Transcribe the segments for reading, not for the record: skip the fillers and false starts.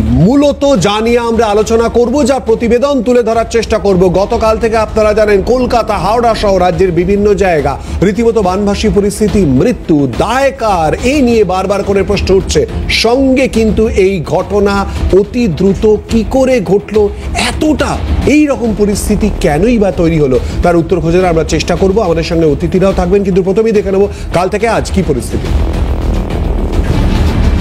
মূলত জানিয়ে আমরা আলোচনা করব, যা প্রতিবেদন তুলে ধরার চেষ্টা করব। গতকাল থেকে আপনারা জানেন কলকাতা, হাওড়া সহ রাজ্যের বিভিন্ন জায়গা রীতিমতো বানভাসী পরিস্থিতি, মৃত্যু, দায় কার, এই নিয়ে বারবার করে প্রশ্ন উঠছে। সঙ্গে কিন্তু এই ঘটনা অতি দ্রুত কি করে ঘটলো, এতটা এই রকম পরিস্থিতি কেনই বা তৈরি হলো, তার উত্তর খোঁজার আমরা চেষ্টা করব। আমাদের সঙ্গে অতিথিরাও থাকবেন, কিন্তু প্রথমেই দেখে নেব কাল থেকে আজ কি পরিস্থিতি।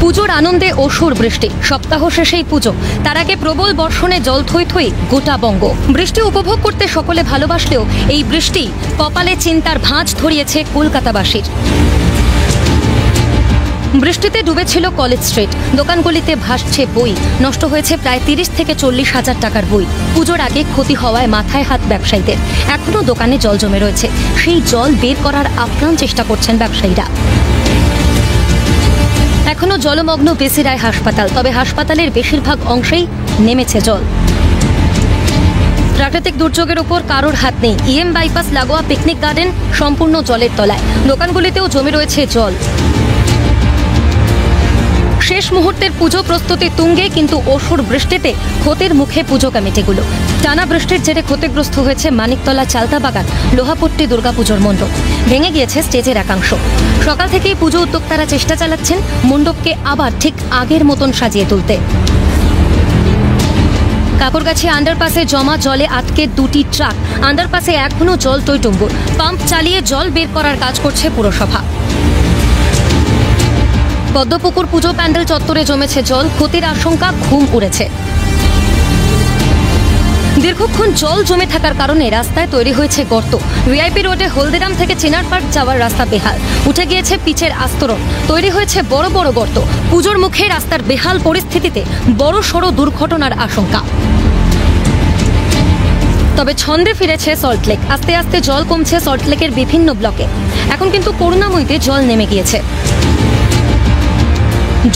পুজোর আনন্দে অসুর বৃষ্টি, সপ্তাহ শেষেই পুজো, তার আগে প্রবল বর্ষণে জল থই থই গোটা বঙ্গ। বৃষ্টি উপভোগ করতে সকলে ভালোবাসলেও এই বৃষ্টি কপালে চিন্তার ভাঁজ ধরিয়েছে কলকাতাবাসীর। বৃষ্টিতে ডুবেছিল কলেজ স্ট্রিট, দোকানগুলিতে ভাসছে বই, নষ্ট হয়েছে প্রায় 30 থেকে 40 হাজার টাকার বই। পুজোর আগে ক্ষতি হওয়ায় মাথায় হাত ব্যবসায়ীদের। এখনো দোকানে জল জমে রয়েছে, সেই জল বের করার আপ্রাণ চেষ্টা করছেন ব্যবসায়ীরা। এখনো জলমগ্ন বেসিরায় হাসপাতাল, তবে হাসপাতালের বেশিরভাগ অংশেই নেমেছে জল। প্রাকৃতিক দুর্যোগের উপর কারোর হাত নেই। ইএম বাইপাস লাগোয়া পিকনিক গার্ডেন সম্পূর্ণ জলের তলায়, দোকানগুলিতেও জমে রয়েছে জল। শেষ মুহূর্তের পুজো প্রস্তুতি তুঙ্গে, কিন্তু অসুর বৃষ্টিতে ক্ষতির মুখে পুজো কমিটিগুলো। টানা বৃষ্টির জেরে ক্ষতিগ্রস্ত হয়েছে মানিকতলা, চালতাবাগান, লোহাপট্টি দুর্গাপুজোর মণ্ডপ। ভেঙে গিয়েছে স্টেজের একাংশ। সকাল থেকেই পুজো উদ্যোক্তারা চেষ্টা চালাচ্ছেন মণ্ডপকে আবার ঠিক আগের মতন সাজিয়ে তুলতে। কাকরগাছি আন্ডারপাসে জমা জলে আটকে 2টি ট্রাক, আন্ডারপাসে এখনো জল টইটুম্বুর। পাম্প চালিয়ে জল বের করার কাজ করছে পুরসভা। পদ্মপুকুর পুজো প্যান্ডেল চত্বরে জমেছে জল, ক্ষতির আশঙ্কা ঘুম উড়েছে। দীর্ঘক্ষণ জল জমে থাকার কারণে রাস্তায় তৈরি হয়েছে গর্ত। ভিআইপি রোডে হলদিরাম থেকে চিনার পার্ক যাওয়ার রাস্তা বেহাল, উঠে গিয়েছে পিচের আস্তরণ, তৈরি হয়েছে বড় বড় গর্ত। পুজোর মুখে রাস্তার বেহাল পরিস্থিতিতে বড় সড় দুর্ঘটনার আশঙ্কা। তবে ছন্দে ফিরেছে সল্টলেক, আস্তে আস্তে জল কমছে সল্টলেকের বিভিন্ন ব্লকে। এখন কিন্তু করুণাময়ীতে জল নেমে গিয়েছে।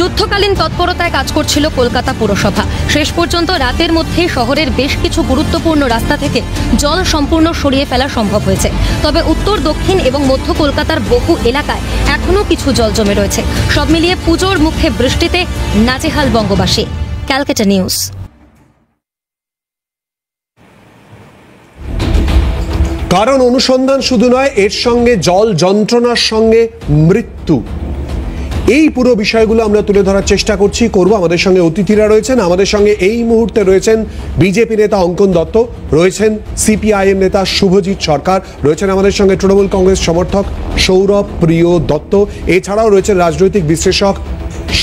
যুদ্ধকালীন তৎপরতায় কাজ করছিল কলকাতা পুরসভা। শেষ পর্যন্ত রাতের মধ্যেই শহরের বেশ কিছু গুরুত্বপূর্ণ রাস্তা থেকে জল সম্পূর্ণ সরিয়ে ফেলা সম্ভব হয়েছে। তবে উত্তর, দক্ষিণ এবং মধ্য কলকাতার বহু এলাকায় এখনো কিছু জল জমে রয়েছে। সব মিলিয়ে পুজোর মুখে বৃষ্টিতে নাজেহাল বঙ্গবাসী। ক্যালকাটা নিউজ। কারণ অনুসন্ধান শুধু নয়, এর সঙ্গে জল যন্ত্রণার সঙ্গে মৃত্যু, এই পুরো বিষয়গুলো আমরা তুলে ধরার চেষ্টা করব। আমাদের সঙ্গে অতিথিরা রয়েছেন। আমাদের সঙ্গে এই মুহূর্তে রয়েছেন বিজেপি নেতা অঙ্কন দত্ত, রয়েছেন সিপিআইএম নেতা শুভজিৎ সরকার, রয়েছেন আমাদের সঙ্গে তৃণমূল কংগ্রেস সমর্থক সৌরভ প্রিয় দত্ত, এছাড়াও রয়েছেন রাজনৈতিক বিশ্লেষক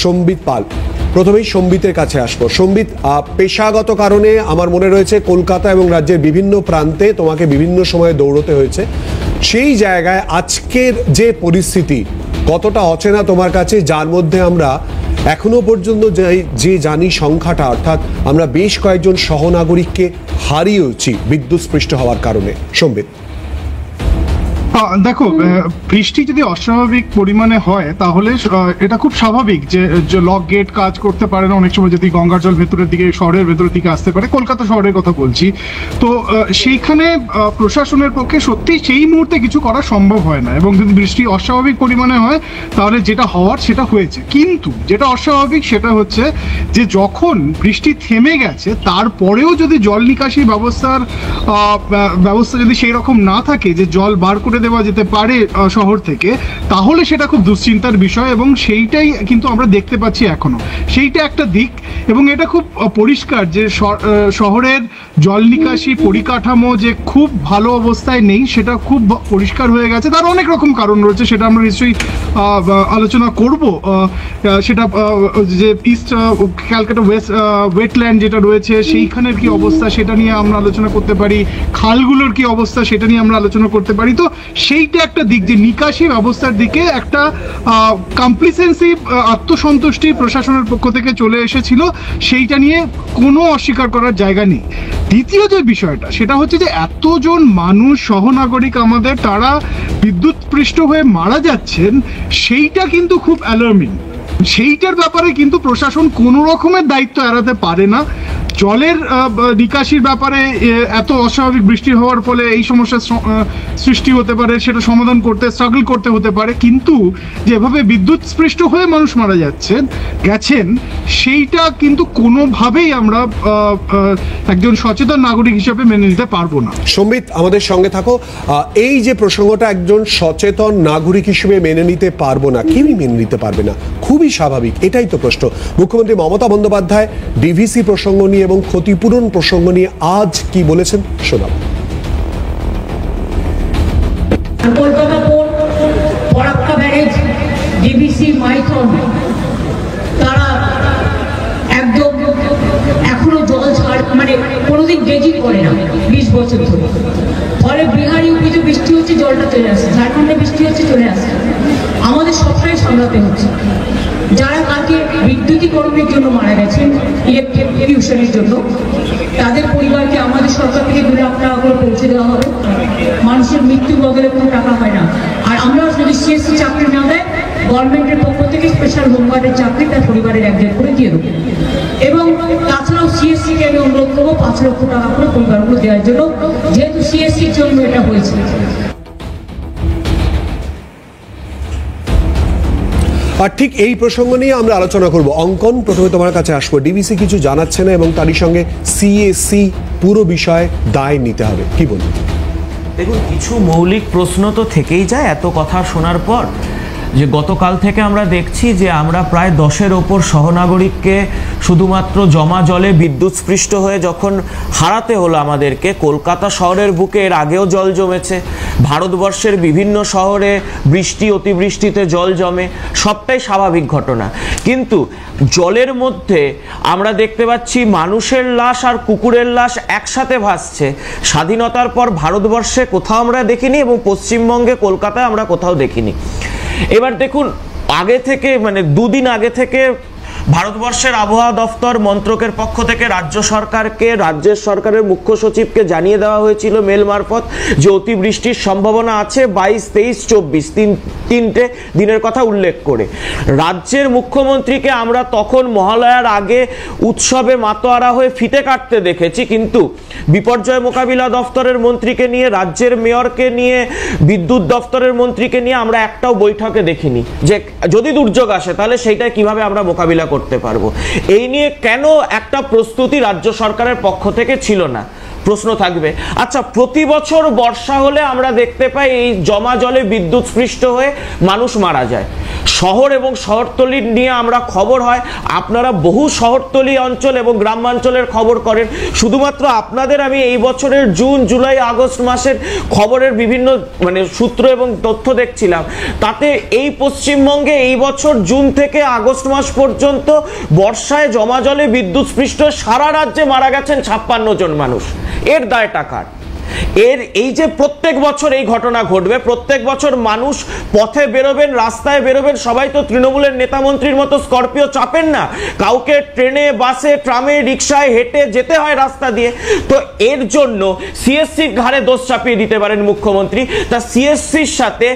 সম্বিত পাল। প্রথমেই সম্বিতের কাছে আসবো। সম্বিত, পেশাগত কারণে আমার মনে রয়েছে কলকাতা এবং রাজ্যের বিভিন্ন প্রান্তে তোমাকে বিভিন্ন সময়ে দৌড়তে হয়েছে। সেই জায়গায় আজকের যে পরিস্থিতি কতটা অচেনা তোমার কাছে, যার মধ্যে আমরা এখনো পর্যন্ত যে জানি সংখ্যাটা, অর্থাৎ আমরা বেশ কয়েকজন সহনাগরিককে হারিয়েছি বিদ্যুৎস্পৃষ্ট হওয়ার কারণে। সম্বিত, দেখো, বৃষ্টি যদি অস্বাভাবিক পরিমাণে হয় তাহলে এটা খুব স্বাভাবিক যে লক গেট কাজ করতে পারে না। অনেক সময় যদি গঙ্গার জল ভেতরের দিকে, শহরের ভেতরের দিকে আসতে পারে, কলকাতা শহরের কথা বলছি, তো সেইখানে প্রশাসনের পক্ষে সত্যি সেই মুহূর্তে কিছু করা সম্ভব হয় না। এবং যদি বৃষ্টি অস্বাভাবিক পরিমাণে হয় তাহলে যেটা হওয়ার সেটা হয়েছে। কিন্তু যেটা অস্বাভাবিক সেটা হচ্ছে যে যখন বৃষ্টি থেমে গেছে তারপরেও যদি জল নিকাশি ব্যবস্থা যদি সেই রকম না থাকে যে জল বার করে দেওয়া যেতে পারে শহর থেকে, তাহলে সেটা খুব দুশ্চিন্তার বিষয়। এবং সেইটাই কিন্তু আমরা দেখতে পাচ্ছি এখনো, সেইটা একটা দিক। এবং এটা খুব পরিষ্কার যে শহরের জল নিকাশি পরিকাঠামো যে খুব ভালো অবস্থায় নেই, সেটা খুব পরিষ্কার হয়ে গেছে। তার অনেক রকম কারণ রয়েছে, সেটা আমরা নিশ্চয়ই আলোচনা করব। সেটা যে ইস্ট ক্যালকাটা ওয়েটল্যান্ড যেটা রয়েছে সেইখানের কি অবস্থা সেটা নিয়ে আমরা আলোচনা করতে পারি, খালগুলোর কি অবস্থা সেটা নিয়ে আমরা আলোচনা করতে পারি। তো সেইটা একটা দিক, যে নিকাশি ব্যবস্থার দিকে একটা কমপ্লিসেন্সি, আত্মসন্তুষ্টি প্রশাসনের পক্ষ থেকে চলে এসেছিল, সেইটা নিয়ে কোনো অস্বীকার করার জায়গা নেই। দ্বিতীয় যে বিষয়টা সেটা হচ্ছে যে এতজন মানুষ, সহনাগরিক আমাদের, তারা বিদ্যুৎস্পৃষ্ট হয়ে মারা যাচ্ছেন, সেইটা কিন্তু খুব অ্যালার্মিং। সেইটার ব্যাপারে কিন্তু প্রশাসন কোনো রকমের দায়িত্ব এড়াতে পারে না। জলের নিকাশির ব্যাপারে এত অস্বাভাবিক বৃষ্টি হওয়ার ফলে এই সমস্যার সৃষ্টি হতে পারে, সেটা সমাধান করতে স্ট্রাগল করতে হতে পারে, কিন্তু যেভাবে বিদ্যুৎ স্পৃষ্ট হয়ে মানুষ মারা গেছেন সেইটা কিন্তু কোনোভাবেই আমরা একজন সচেতন নাগরিক হিসেবে মেনে নিতে পারবো না। সম্বিত, আমাদের সঙ্গে থাকো। এই যে প্রসঙ্গটা একজন সচেতন নাগরিক হিসেবে মেনে নিতে পারবো না, কেউই মেনে নিতে পারবে না, খুবই স্বাভাবিক, এটাই তো প্রশ্ন। মুখ্যমন্ত্রী মমতা বন্দ্যোপাধ্যায় ডিভিসি প্রসঙ্গ নিয়ে এবং ক্ষতিপূরণ প্রসঙ্গ নিয়ে আজ কি বলেছেন শোনাব। Kolkata port, Farakka barrage, DVC, Maithon, তারা একদম এখনো জল ছাড় মানে কোনোদিন ডেজি করে না 20 বছর ধরে। ফলে বিহারি উপজে বৃষ্টি হচ্ছে, জলটা চলে আসছে, ঝাড়খণ্ডে বৃষ্টি হচ্ছে, চলে আসছে। আমাদের সবটাই সামলাতে হচ্ছে। যারা কালকে বিদ্যুতীকরণের জন্য মারা গেছেন, ইলেকট্রিফিকেশনের জন্য, তাদের পরিবারকে আমাদের সরকার থেকে 2 লাখ টাকা করে পৌঁছে দেওয়া হবে। মানুষের মৃত্যুর বদলে কোনো টাকা হয় না। আর আমরা যদি সিএসসি চাকরি না দেয়, গভর্নমেন্টের পক্ষ থেকে স্পেশাল হোমগার্ডের চাকরি তার পরিবারের একজন করে দিয়ে দেবো। এবং তাছাড়াও সিএসসিকে আমি অনুরোধ করবো 5 লক্ষ টাকা করে পরিবারগুলো দেওয়ার জন্য, যেহেতু সিএসসির জন্য এটা হয়েছে। আর ঠিক এই প্রসঙ্গ নিয়ে আমরা আলোচনা করব। অঙ্কন, প্রথমে তোমার কাছে আসবো। ডিভিসি কিছু জানাচ্ছে না এবং তারই সঙ্গে সিএসসি পুরো বিষয়ে দায় নিতে হবে, কি বলবো? দেখুন, কিছু মৌলিক প্রশ্ন তো থেকেই যায় এত কথা শোনার পর। যে গতকাল থেকে আমরা দেখছি যে আমরা প্রায় 10-এর ওপর সহনাগরিককে শুধুমাত্র জমা জলে বিদ্যুৎস্পৃষ্ট হয়ে যখন হারাতে হলো আমাদেরকে। কলকাতা শহরের বুকে এর আগেও জল জমেছে, ভারতবর্ষের বিভিন্ন শহরে বৃষ্টি অতিবৃষ্টিতে জল জমে, সবটাই স্বাভাবিক ঘটনা। কিন্তু জলের মধ্যে আমরা দেখতে পাচ্ছি মানুষের লাশ আর কুকুরের লাশ একসাথে ভাসছে। স্বাধীনতার পর ভারতবর্ষে কোথাও আমরা দেখিনি এবং পশ্চিমবঙ্গে কলকাতায় আমরা কোথাও দেখিনি। এবার দেখুন, আগে থেকে মানে 2 দিন আগে থেকে ভারতবর্ষের আবহাওয়া দফতর মন্ত্রকের পক্ষ থেকে রাজ্য সরকারকে, রাজ্যের সরকারের মুখ্য সচিবকে জানিয়ে দেওয়া হয়েছিল মেল মারফত যে অতিবৃষ্টির সম্ভাবনা আছে 22, 23, 24 তিনটে দিনের কথা উল্লেখ করে। রাজ্যের মুখ্যমন্ত্রীকে আমরা তখন মহালয়ার আগে উৎসবে মাতোয়ারা হয়ে ফিতে কাটতে দেখেছি, কিন্তু বিপর্যয় মোকাবিলা দফতরের মন্ত্রীকে নিয়ে, রাজ্যের মেয়রকে নিয়ে, বিদ্যুৎ দফতরের মন্ত্রীকে নিয়ে আমরা একটাও বৈঠকে দেখিনি যে যদি দুর্যোগ আসে তাহলে সেইটা কিভাবে আমরা মোকাবিলা করতে পারবো। এই নিয়ে কেন একটা প্রস্তুতি রাজ্য সরকারের পক্ষ থেকে ছিল না, প্রশ্ন থাকবে। আচ্ছা, প্রতি বছর বর্ষা হলে আমরা দেখতে পাই এই জমা জলে বিদ্যুৎস্পৃষ্ট হয়ে মানুষ মারা যায়। শহর এবং শহরতলি নিয়ে আমরা খবর হয়, আপনারা বহু শহরতলি অঞ্চল এবং গ্রামাঞ্চলের খবর করেন। শুধুমাত্র আপনাদের আমি এই বছরের জুন, জুলাই, আগস্ট মাসের খবরের বিভিন্ন সূত্র এবং তথ্য দেখছিলাম, তাতে এই পশ্চিমবঙ্গে এই বছর জুন থেকে আগস্ট মাস পর্যন্ত বর্ষায় জমা জলে বিদ্যুৎস্পৃষ্ট সারা রাজ্যে মারা গেছেন 56 জন মানুষ। এর দায় টাকার। এর এই যে প্রত্যেক বছর এই ঘটনা ঘটবে, প্রত্যেক বছর মানুষ পথে বেরোবেন, রাস্তায় বেরোবেন, সবাই তো তৃণমূলের নেতা মন্ত্রীর মতো স্করপিও চাপেন না, কাউকে ট্রেনে, বাসে, ট্রামে, রিক্সায় হেঁটে যেতে হয় রাস্তা দিয়ে। তো এর জন্য সিএসসির ঘাড়ে দোষ চাপিয়ে দিতে পারেন মুখ্যমন্ত্রী। তা সিএসসির সাথে,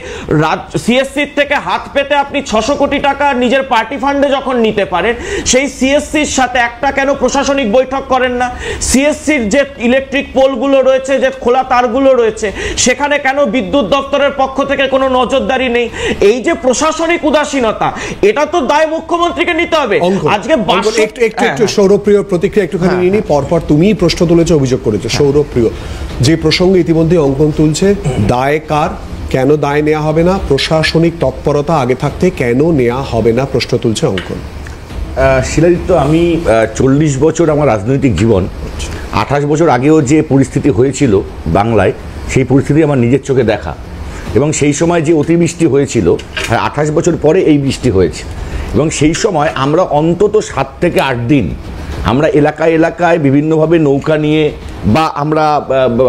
সিএসসির থেকে হাত পেতে আপনি 600 কোটি টাকা নিজের পার্টি ফান্ডে যখন নিতে পারেন, সেই সিএসসির সাথে একটা কেন প্রশাসনিক বৈঠক করেন না? সিএসসির যে ইলেকট্রিক পোলগুলো রয়েছে, যে খোলা তারগুলো রয়েছে, সেখানে কেন বিদ্যুৎ দপ্তরের পক্ষ থেকে কোনো নজরদারি নেই? এই যে প্রশাসনিক উদাসীনতা, এটা তো দায় মুখ্যমন্ত্রীকে নিতে হবে। আজকে একটু সৌরভপ্রিয় প্রতিক্রিয়া একটুখানি নিয়ে নি। পরপর তুমি প্রশ্ন তুলেছো, অভিযোগ করেছো। সৌরভপ্রিয়, যে প্রসঙ্গে ইতিমধ্যে অঙ্কন তুলছে, দায় কার, কেন দায় নেওয়া হবে না? প্রশাসনিক তৎপরতা আগে থাকতে কেন নেওয়া হবে না, প্রশ্ন তুলছে অঙ্কন। শিলাদিত্য, আমি 40 বছর আমার রাজনৈতিক জীবন, 28 বছর আগেও যে পরিস্থিতি হয়েছিল বাংলায়, সেই পরিস্থিতি আমার নিজের চোখে দেখা। এবং সেই সময় যে অতিবৃষ্টি হয়েছিল, 28 বছর পরে এই বৃষ্টি হয়েছে। এবং সেই সময় আমরা অন্তত 7 থেকে 8 দিন আমরা এলাকায় এলাকায় বিভিন্নভাবে নৌকা নিয়ে বা আমরা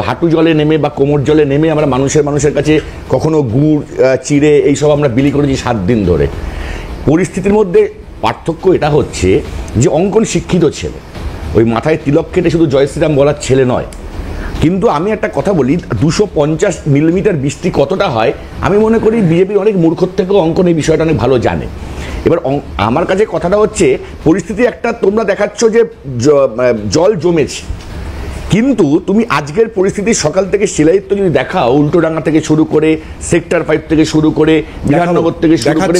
হাঁটু জলে নেমে বা কোমর জলে নেমে আমরা মানুষের কাছে কখনো গুড়, চিড়ে এইসব আমরা বিলি করেছি 7 দিন ধরে। পরিস্থিতির মধ্যে পার্থক্য এটা হচ্ছে যে অঙ্কন শিক্ষিত ছেলে, ওই মাথায় তিলক কেটে শুধু জয় শ্রীরাম বলার ছেলে নয়। কিন্তু আমি একটা কথা বলি, 250 মিলিমিটার বৃষ্টি কতটা হয় আমি মনে করি বিজেপির অনেক মূর্খর থেকেও অঙ্কন এই বিষয়টা অনেক ভালো জানে। এবার আমার কাছে কথাটা হচ্ছে পরিস্থিতি একটা তোমরা দেখাচ্ছ যে জল জমেছে, কিন্তু তুমি আজকের পরিস্থিতি সকাল থেকে শিলাইত্য যদি দেখাও, উল্টোডাঙ্গা থেকে শুরু করে সেক্টর 5 থেকে শুরু করে বিধাননগর থেকে শুরু করে